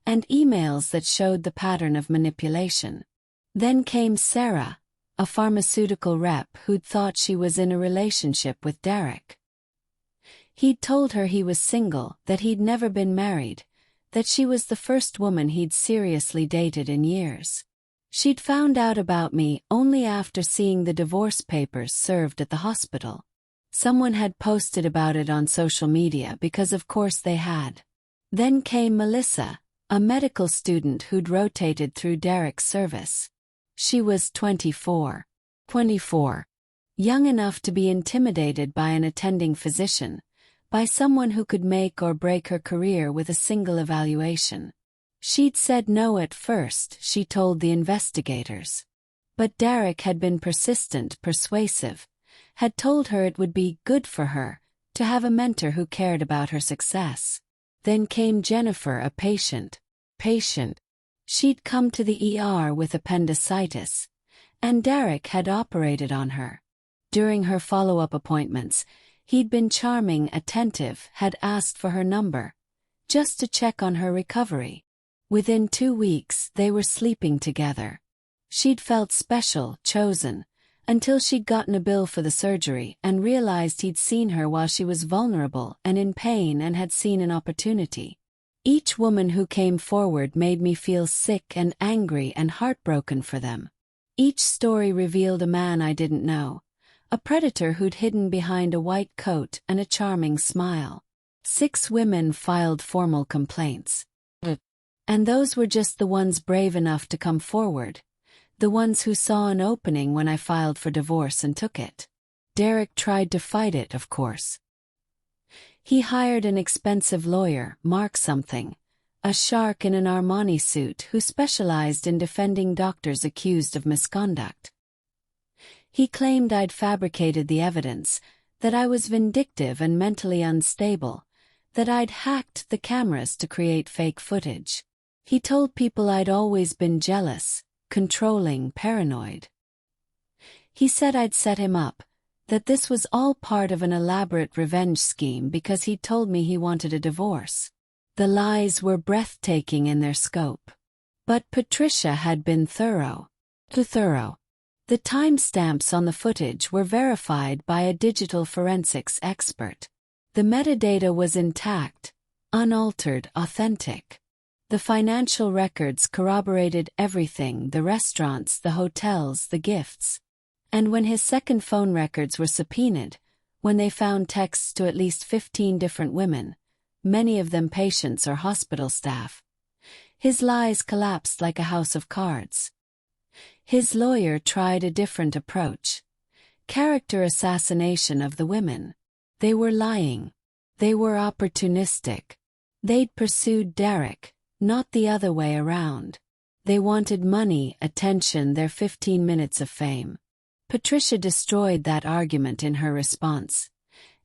and emails that showed the pattern of manipulation. Then came Sarah, a pharmaceutical rep who'd thought she was in a relationship with Derek. He'd told her he was single, that he'd never been married, that she was the first woman he'd seriously dated in years. She'd found out about me only after seeing the divorce papers served at the hospital. Someone had posted about it on social media because of course they had. Then came Melissa, a medical student who'd rotated through Derek's service. She was 24. Young enough to be intimidated by an attending physician, by someone who could make or break her career with a single evaluation. She'd said no at first, she told the investigators. But Derek had been persistent, persuasive, had told her it would be good for her to have a mentor who cared about her success. Then came Jennifer, a patient. She'd come to the ER with appendicitis, and Derek had operated on her. During her follow-up appointments, he'd been charming, attentive, had asked for her number, just to check on her recovery. Within 2 weeks, they were sleeping together. She'd felt special, chosen, until she'd gotten a bill for the surgery and realized he'd seen her while she was vulnerable and in pain and had seen an opportunity. Each woman who came forward made me feel sick and angry and heartbroken for them. Each story revealed a man I didn't know, a predator who'd hidden behind a white coat and a charming smile. 6 women filed formal complaints. And those were just the ones brave enough to come forward, the ones who saw an opening when I filed for divorce and took it. Derek tried to fight it, of course. He hired an expensive lawyer, Mark something, a shark in an Armani suit who specialized in defending doctors accused of misconduct. He claimed I'd fabricated the evidence, that I was vindictive and mentally unstable, that I'd hacked the cameras to create fake footage. He told people I'd always been jealous, controlling, paranoid. He said I'd set him up, that this was all part of an elaborate revenge scheme because he'd told me he wanted a divorce. The lies were breathtaking in their scope. But Patricia had been thorough. The timestamps on the footage were verified by a digital forensics expert. The metadata was intact, unaltered, authentic. The financial records corroborated everything: the restaurants, the hotels, the gifts. And when his second phone records were subpoenaed, when they found texts to at least 15 different women, many of them patients or hospital staff, his lies collapsed like a house of cards. His lawyer tried a different approach. Character assassination of the women. They were lying. They were opportunistic. They'd pursued Derek, not the other way around. They wanted money, attention, their 15 minutes of fame. Patricia destroyed that argument in her response.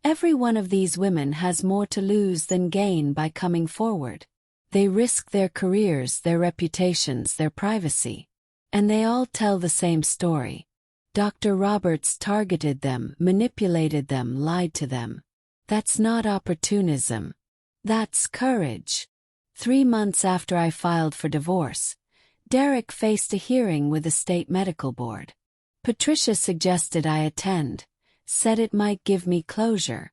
Every one of these women has more to lose than gain by coming forward. They risk their careers, their reputations, their privacy. And they all tell the same story. Dr. Roberts targeted them, manipulated them, lied to them. That's not opportunism. That's courage. 3 months after I filed for divorce, Derek faced a hearing with the state medical board. Patricia suggested I attend, said it might give me closure.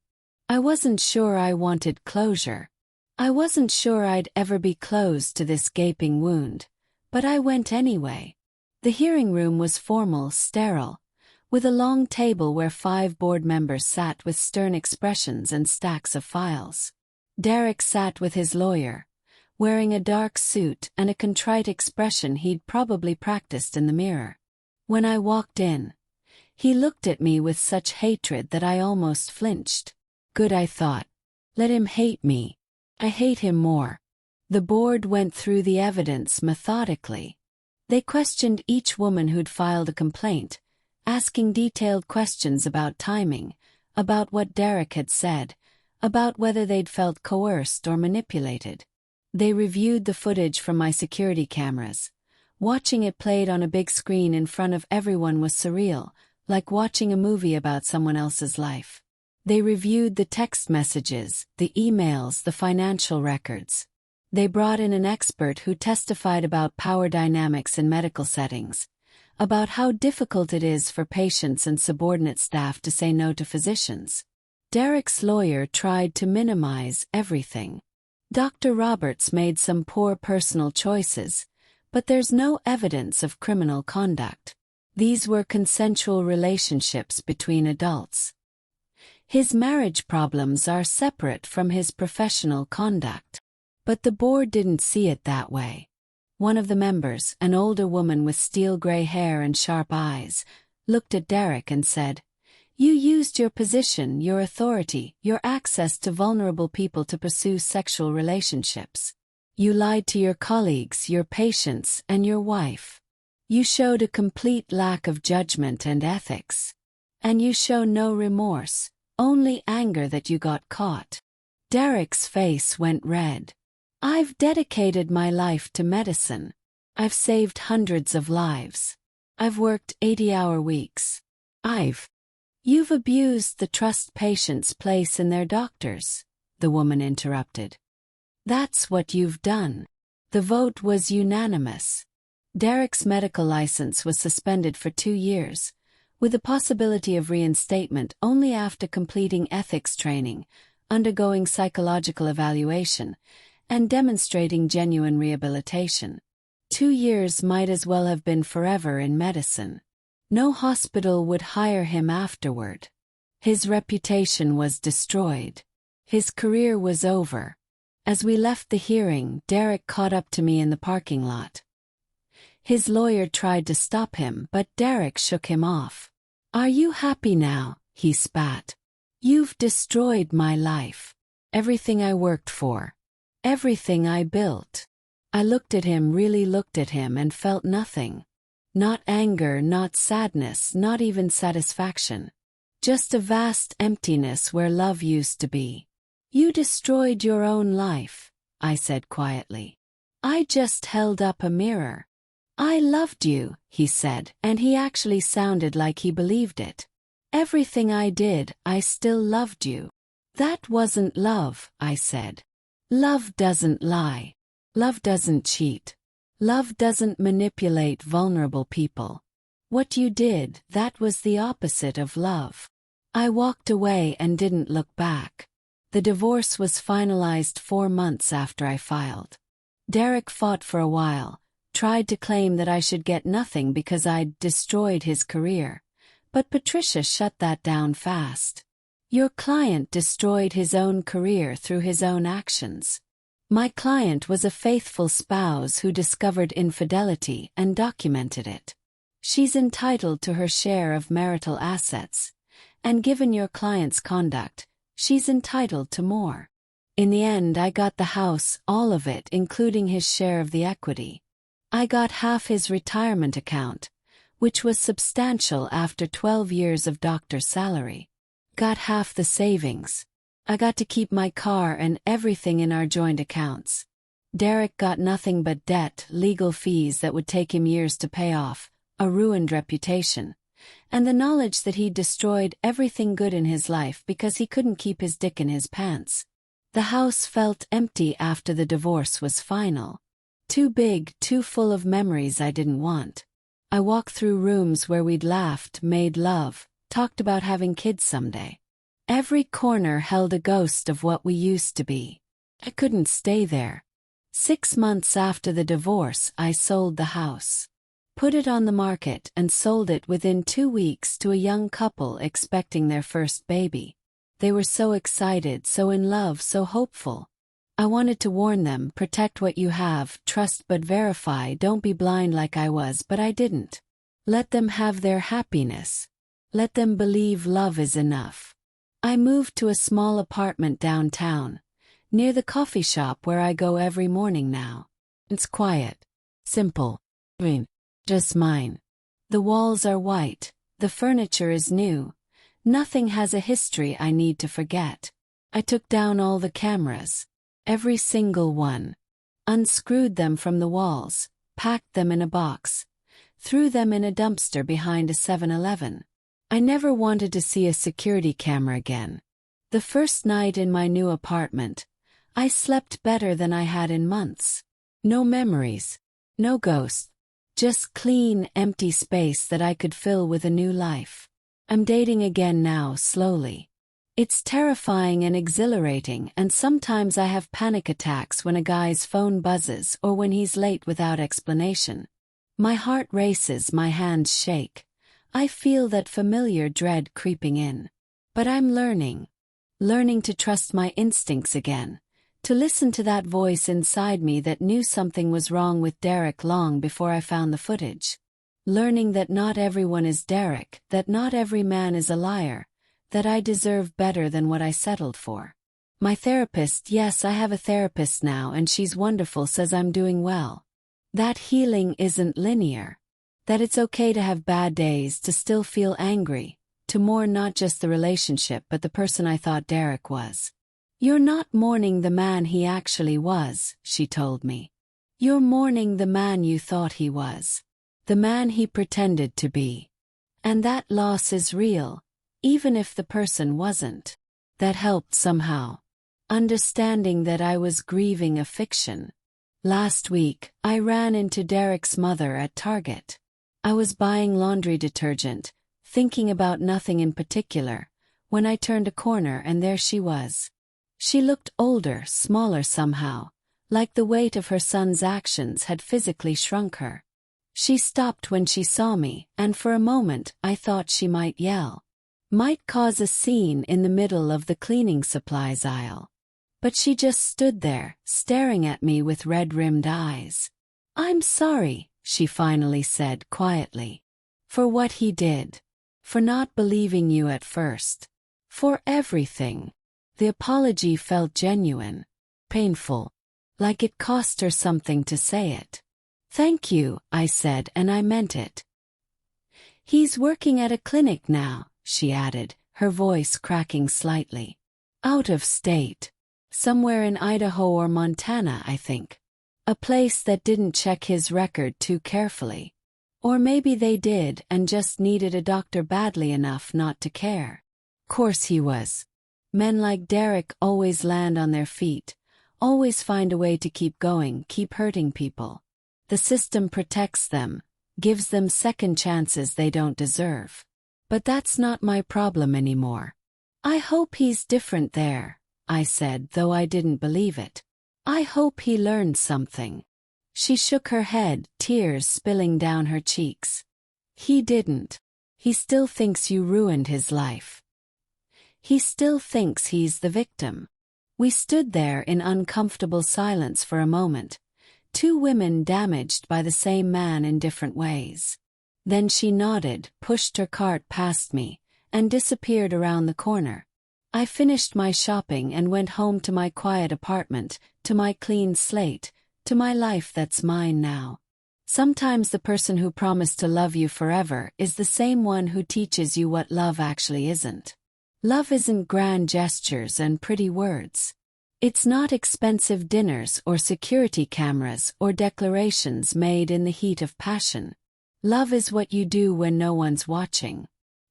I wasn't sure I wanted closure. I wasn't sure I'd ever be closed to this gaping wound, but I went anyway. The hearing room was formal, sterile, with a long table where 5 board members sat with stern expressions and stacks of files. Derek sat with his lawyer, wearing a dark suit and a contrite expression he'd probably practiced in the mirror. When I walked in, he looked at me with such hatred that I almost flinched. Good, I thought. Let him hate me. I hate him more. The board went through the evidence methodically. They questioned each woman who'd filed a complaint, asking detailed questions about timing, about what Derek had said, about whether they'd felt coerced or manipulated. They reviewed the footage from my security cameras. Watching it played on a big screen in front of everyone was surreal, like watching a movie about someone else's life. They reviewed the text messages, the emails, the financial records. They brought in an expert who testified about power dynamics in medical settings, about how difficult it is for patients and subordinate staff to say no to physicians. Derek's lawyer tried to minimize everything. Dr. Roberts made some poor personal choices, but there's no evidence of criminal conduct. These were consensual relationships between adults. His marriage problems are separate from his professional conduct. But the board didn't see it that way. One of the members, an older woman with steel-gray hair and sharp eyes, looked at Derek and said, "You used your position, your authority, your access to vulnerable people to pursue sexual relationships. You lied to your colleagues, your patients, and your wife. You showed a complete lack of judgment and ethics. And you show no remorse, only anger that you got caught." Derek's face went red. "I've dedicated my life to medicine. I've saved hundreds of lives. I've worked 80-hour weeks. You've abused the trust patients place in their doctors," the woman interrupted. "That's what you've done." The vote was unanimous. Derek's medical license was suspended for 2 years, with the possibility of reinstatement only after completing ethics training, undergoing psychological evaluation, and demonstrating genuine rehabilitation. 2 years might as well have been forever in medicine. No hospital would hire him afterward. His reputation was destroyed. His career was over. As we left the hearing, Derek caught up to me in the parking lot. His lawyer tried to stop him, but Derek shook him off. "Are you happy now?" he spat. "You've destroyed my life. Everything I worked for. Everything I built." I looked at him, really looked at him, and felt nothing. Not anger, not sadness, not even satisfaction. Just a vast emptiness where love used to be. "You destroyed your own life," I said quietly. "I just held up a mirror." "I loved you," he said, and he actually sounded like he believed it. "Everything I did, I still loved you." "That wasn't love," I said. "Love doesn't lie. Love doesn't cheat. Love doesn't manipulate vulnerable people. What you did, that was the opposite of love." I walked away and didn't look back. The divorce was finalized 4 months after I filed. Derek fought for a while, tried to claim that I should get nothing because I'd destroyed his career. But Patricia shut that down fast. "Your client destroyed his own career through his own actions. My client was a faithful spouse who discovered infidelity and documented it. She's entitled to her share of marital assets, and given your client's conduct, she's entitled to more. In the end, I got the house, all of it, including his share of the equity. I got half his retirement account, which was substantial after 12 years of doctor's salary. Got half the savings. I got to keep my car and everything in our joint accounts. Derek got nothing but debt, legal fees that would take him years to pay off, a ruined reputation, and the knowledge that he'd destroyed everything good in his life because he couldn't keep his dick in his pants. The house felt empty after the divorce was final. Too big, too full of memories I didn't want. I walked through rooms where we'd laughed, made love, talked about having kids someday. Every corner held a ghost of what we used to be. I couldn't stay there. 6 months after the divorce, I sold the house. Put it on the market and sold it within 2 weeks to a young couple expecting their first baby. They were so excited, so in love, so hopeful. I wanted to warn them, protect what you have, trust but verify, don't be blind like I was, but I didn't. Let them have their happiness. Let them believe love is enough. I moved to a small apartment downtown, near the coffee shop where I go every morning now. It's quiet, simple, just mine. The walls are white, The furniture is new. Nothing has a history I need to forget. I took down all the cameras. Every single one. Unscrewed them from the walls, packed them in a box, threw them in a dumpster behind a 7-Eleven. I never wanted to see a security camera again. The first night in my new apartment, I slept better than I had in months. No memories, no ghosts, just clean, empty space that I could fill with a new life. I'm dating again now, slowly. It's terrifying and exhilarating, and sometimes I have panic attacks when a guy's phone buzzes or when he's late without explanation. My heart races, my hands shake. I feel that familiar dread creeping in. But I'm learning to trust my instincts again, to listen to that voice inside me that knew something was wrong with Derek long before I found the footage. Learning that not everyone is Derek, that not every man is a liar, that I deserve better than what I settled for. My therapist, yes, I have a therapist now and she's wonderful, says I'm doing well. That healing isn't linear. That it's okay to have bad days, to still feel angry, to mourn not just the relationship but the person I thought Derek was. You're not mourning the man he actually was, she told me. You're mourning the man you thought he was. The man he pretended to be. And that loss is real, even if the person wasn't. That helped somehow. Understanding that I was grieving a fiction. Last week, I ran into Derek's mother at Target. I was buying laundry detergent, thinking about nothing in particular, when I turned a corner and there she was. She looked older, smaller somehow, like the weight of her son's actions had physically shrunk her. She stopped when she saw me, and for a moment I thought she might yell. Might cause a scene in the middle of the cleaning supplies aisle. But she just stood there, staring at me with red-rimmed eyes. "I'm sorry," she finally said quietly. "For what he did. For not believing you at first. For everything." The apology felt genuine. Painful. Like it cost her something to say it. "Thank you," I said, and I meant it. "He's working at a clinic now," she added, her voice cracking slightly. "Out of state. Somewhere in Idaho or Montana, I think. A place that didn't check his record too carefully. Or maybe they did and just needed a doctor badly enough not to care. Course he was. Men like Derek always land on their feet, always find a way to keep going, keep hurting people. The system protects them, gives them second chances they don't deserve. But that's not my problem anymore. I hope he's different there, I said, though I didn't believe it. I hope he learned something. She shook her head, tears spilling down her cheeks. He didn't. He still thinks you ruined his life. He still thinks he's the victim. We stood there in uncomfortable silence for a moment, two women damaged by the same man in different ways. Then she nodded, pushed her cart past me, and disappeared around the corner. I finished my shopping and went home to my quiet apartment, to my clean slate, to my life that's mine now. Sometimes the person who promised to love you forever is the same one who teaches you what love actually isn't. Love isn't grand gestures and pretty words. It's not expensive dinners or security cameras or declarations made in the heat of passion. Love is what you do when no one's watching.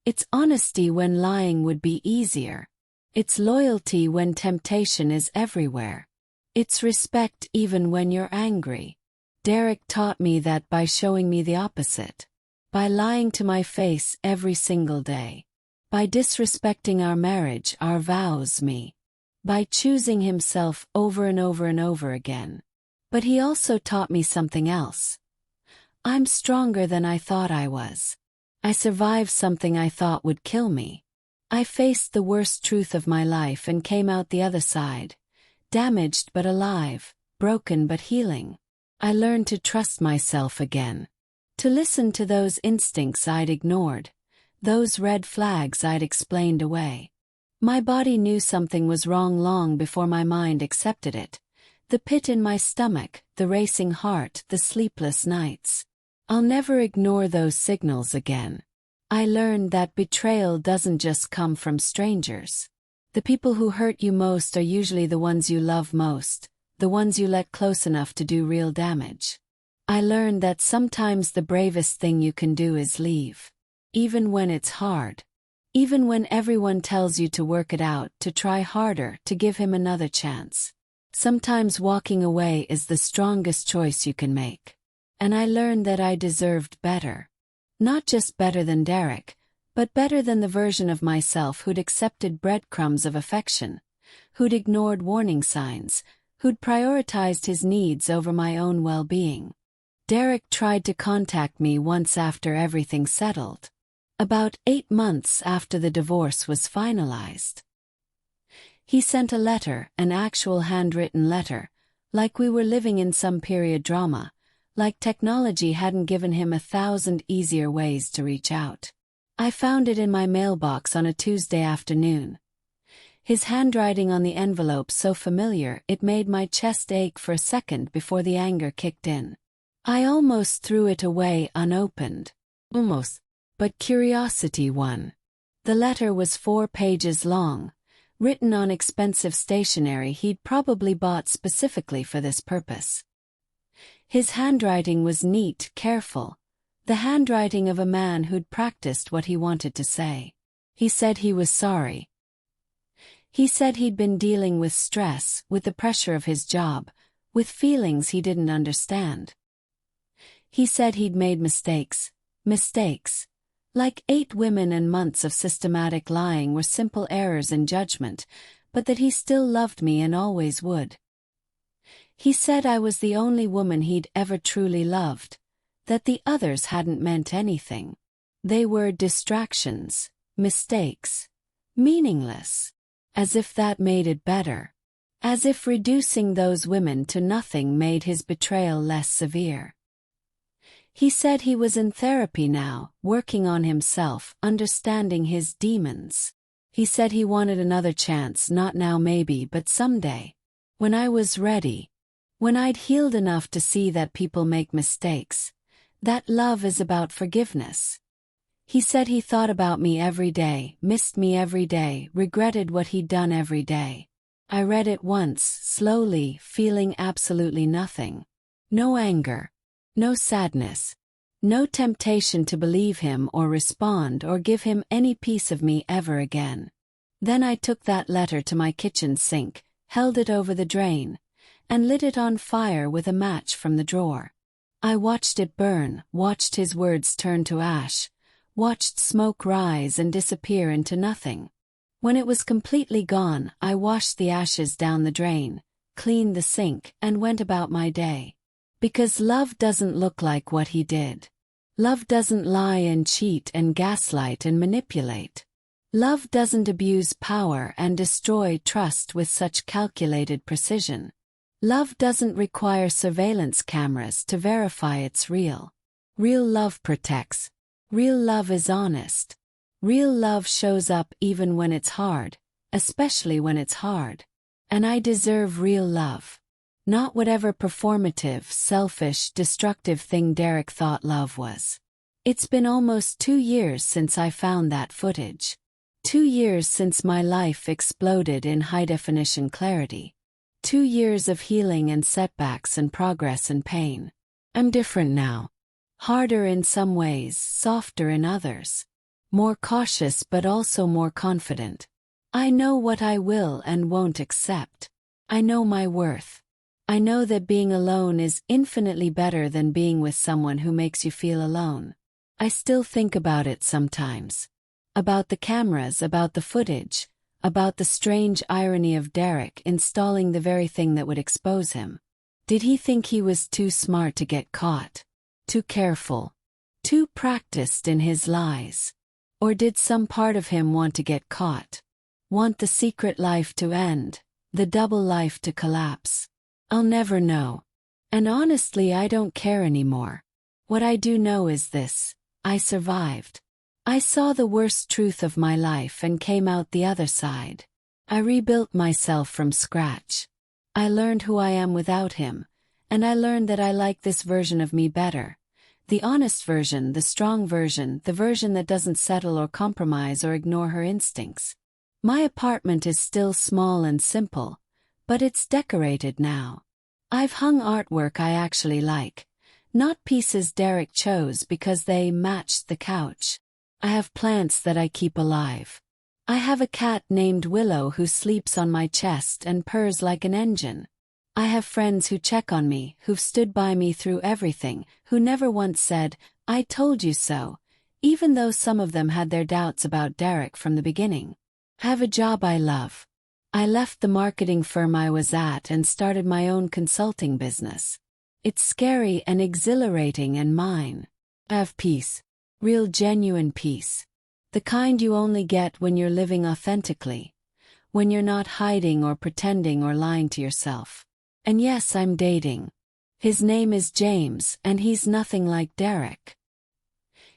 It's honesty when lying would be easier. It's loyalty when temptation is everywhere. It's respect even when you're angry. Derek taught me that by showing me the opposite. By lying to my face every single day. By disrespecting our marriage, our vows, me. By choosing himself over and over and over again. But he also taught me something else. I'm stronger than I thought I was. I survived something I thought would kill me. I faced the worst truth of my life and came out the other side. Damaged but alive, broken but healing. I learned to trust myself again. To listen to those instincts I'd ignored. Those red flags I'd explained away. My body knew something was wrong long before my mind accepted it. The pit in my stomach, the racing heart, the sleepless nights. I'll never ignore those signals again. I learned that betrayal doesn't just come from strangers. The people who hurt you most are usually the ones you love most, the ones you let close enough to do real damage. I learned that sometimes the bravest thing you can do is leave. Even when it's hard. Even when everyone tells you to work it out, to try harder, to give him another chance. Sometimes walking away is the strongest choice you can make. And I learned that I deserved better. Not just better than Derek, but better than the version of myself who'd accepted breadcrumbs of affection, who'd ignored warning signs, who'd prioritized his needs over my own well-being. Derek tried to contact me once after everything settled. About 8 months after the divorce was finalized. He sent a letter, an actual handwritten letter, like we were living in some period drama, like technology hadn't given him 1,000 easier ways to reach out. I found it in my mailbox on a Tuesday afternoon. His handwriting on the envelope so familiar it made my chest ache for a second before the anger kicked in. I almost threw it away unopened. Almost. But curiosity won. The letter was 4 pages long, written on expensive stationery he'd probably bought specifically for this purpose. His handwriting was neat, careful, the handwriting of a man who'd practiced what he wanted to say. He said he was sorry. He said he'd been dealing with stress, with the pressure of his job, with feelings he didn't understand. He said he'd made mistakes. Like 8 women and months of systematic lying were simple errors in judgment, but that he still loved me and always would. He said I was the only woman he'd ever truly loved, that the others hadn't meant anything. They were distractions, mistakes, meaningless. As if that made it better. As if reducing those women to nothing made his betrayal less severe. He said he was in therapy now, working on himself, understanding his demons. He said he wanted another chance, not now maybe, but someday. When I was ready. When I'd healed enough to see that people make mistakes. That love is about forgiveness. He said he thought about me every day, missed me every day, regretted what he'd done every day. I read it once, slowly, feeling absolutely nothing. No anger. No sadness. No temptation to believe him or respond or give him any piece of me ever again. Then I took that letter to my kitchen sink, held it over the drain, and lit it on fire with a match from the drawer. I watched it burn, watched his words turn to ash, watched smoke rise and disappear into nothing. When it was completely gone, I washed the ashes down the drain, cleaned the sink, and went about my day. Because love doesn't look like what he did. Love doesn't lie and cheat and gaslight and manipulate. Love doesn't abuse power and destroy trust with such calculated precision. Love doesn't require surveillance cameras to verify it's real. Real love protects. Real love is honest. Real love shows up even when it's hard, especially when it's hard. And I deserve real love. Not whatever performative, selfish, destructive thing Derek thought love was. It's been almost 2 years since I found that footage. 2 years since my life exploded in high-definition clarity. 2 years of healing and setbacks and progress and pain. I'm different now. Harder in some ways, softer in others. More cautious but also more confident. I know what I will and won't accept. I know my worth. I know that being alone is infinitely better than being with someone who makes you feel alone. I still think about it sometimes. About the cameras, about the footage, about the strange irony of Derek installing the very thing that would expose him. Did he think he was too smart to get caught? Too careful? Too practiced in his lies? Or did some part of him want to get caught? Want the secret life to end, the double life to collapse? I'll never know. And honestly, I don't care anymore. What I do know is this: I survived. I saw the worst truth of my life and came out the other side. I rebuilt myself from scratch. I learned who I am without him, and I learned that I like this version of me better. The honest version, the strong version, the version that doesn't settle or compromise or ignore her instincts. My apartment is still small and simple, but it's decorated now. I've hung artwork I actually like, not pieces Derek chose because they matched the couch. I have plants that I keep alive. I have a cat named Willow who sleeps on my chest and purrs like an engine. I have friends who check on me, who've stood by me through everything, who never once said, "I told you so," even though some of them had their doubts about Derek from the beginning. I have a job I love. I left the marketing firm I was at and started my own consulting business. It's scary and exhilarating and mine. I have peace. Real genuine peace. The kind you only get when you're living authentically. When you're not hiding or pretending or lying to yourself. And yes, I'm dating. His name is James, and he's nothing like Derek.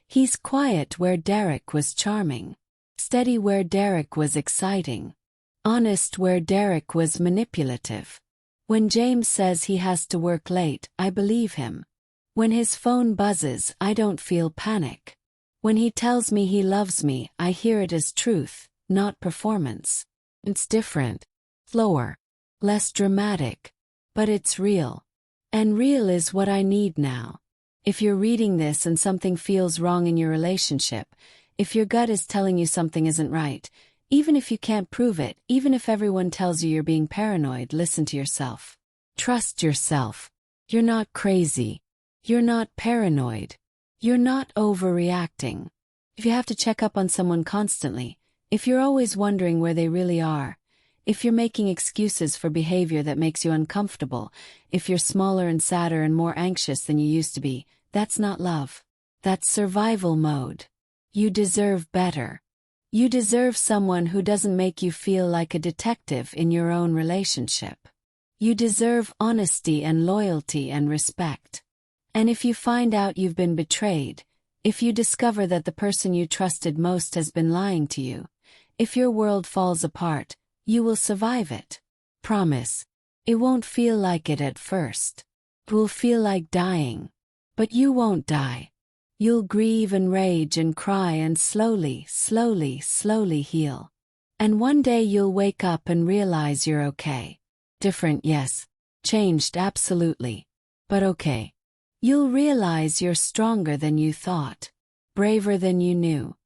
He's quiet where Derek was charming. Steady where Derek was exciting. Honest where Derek was manipulative. When James says he has to work late, I believe him. When his phone buzzes, I don't feel panic. When he tells me he loves me, I hear it as truth, not performance. It's different. Slower. Less dramatic. But it's real. And real is what I need now. If you're reading this and something feels wrong in your relationship, if your gut is telling you something isn't right, even if you can't prove it, even if everyone tells you you're being paranoid, listen to yourself. Trust yourself. You're not crazy. You're not paranoid. You're not overreacting. If you have to check up on someone constantly, if you're always wondering where they really are, if you're making excuses for behavior that makes you uncomfortable, if you're smaller and sadder and more anxious than you used to be, that's not love. That's survival mode. You deserve better. You deserve someone who doesn't make you feel like a detective in your own relationship. You deserve honesty and loyalty and respect. And if you find out you've been betrayed, if you discover that the person you trusted most has been lying to you, if your world falls apart, you will survive it. Promise. It won't feel like it at first. It will feel like dying. But you won't die. You'll grieve and rage and cry and slowly, slowly, slowly heal. And one day you'll wake up and realize you're okay. Different, yes. Changed, absolutely. But okay. You'll realize you're stronger than you thought. Braver than you knew.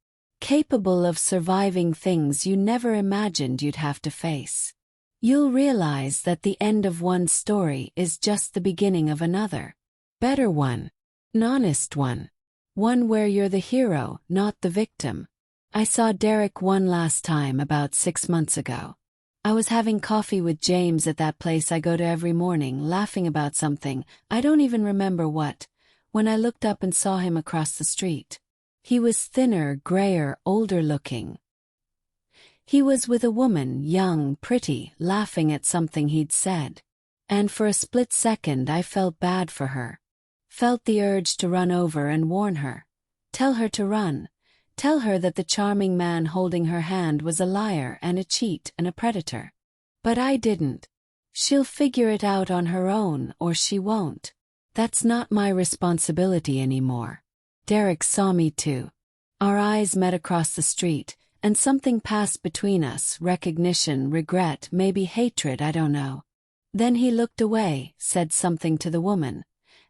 Capable of surviving things you never imagined you'd have to face. You'll realize that the end of one story is just the beginning of another. Better one. An honest one. One where you're the hero, not the victim. I saw Derek one last time about 6 months ago. I was having coffee with James at that place I go to every morning, laughing about something, I don't even remember what, when I looked up and saw him across the street. He was thinner, grayer, older looking. He was with a woman, young, pretty, laughing at something he'd said. And for a split second I felt bad for her. Felt the urge to run over and warn her. Tell her to run. Tell her that the charming man holding her hand was a liar and a cheat and a predator. But I didn't. She'll figure it out on her own, or she won't. That's not my responsibility anymore. Derek saw me too. Our eyes met across the street, and something passed between us, recognition, regret, maybe hatred, I don't know. Then he looked away, said something to the woman,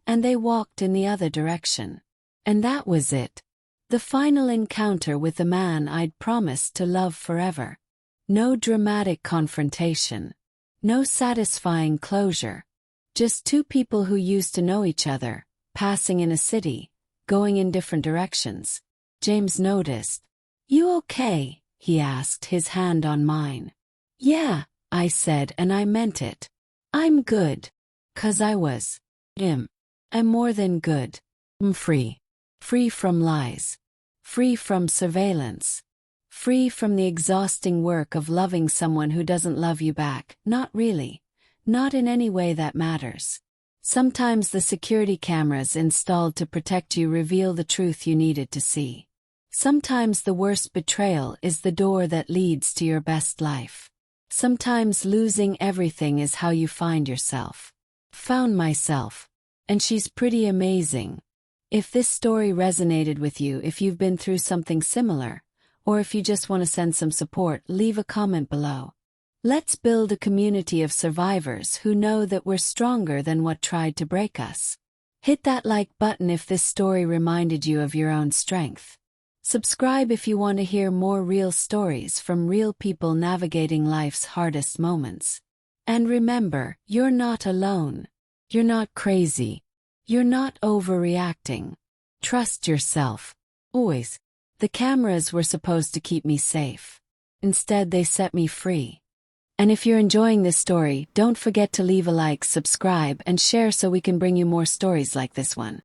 and they walked in the other direction. And that was it. The final encounter with the man I'd promised to love forever. No dramatic confrontation. No satisfying closure. Just two people who used to know each other, passing in a city, going in different directions. James noticed. "You okay?" he asked, his hand on mine. "Yeah," I said, and I meant it. "I'm good." 'Cause I was. I'm more than good. I'm free. Free from lies. Free from surveillance. Free from the exhausting work of loving someone who doesn't love you back, not really. Not in any way that matters. Sometimes the security cameras installed to protect you reveal the truth you needed to see. Sometimes the worst betrayal is the door that leads to your best life. Sometimes losing everything is how you find yourself. Found myself. And she's pretty amazing. If this story resonated with you, if you've been through something similar, or if you just want to send some support, leave a comment below. Let's build a community of survivors who know that we're stronger than what tried to break us. Hit that like button if this story reminded you of your own strength. Subscribe if you want to hear more real stories from real people navigating life's hardest moments. And remember, you're not alone. You're not crazy. You're not overreacting. Trust yourself. Always. The cameras were supposed to keep me safe. Instead, they set me free. And if you're enjoying this story, don't forget to leave a like, subscribe, and share so we can bring you more stories like this one.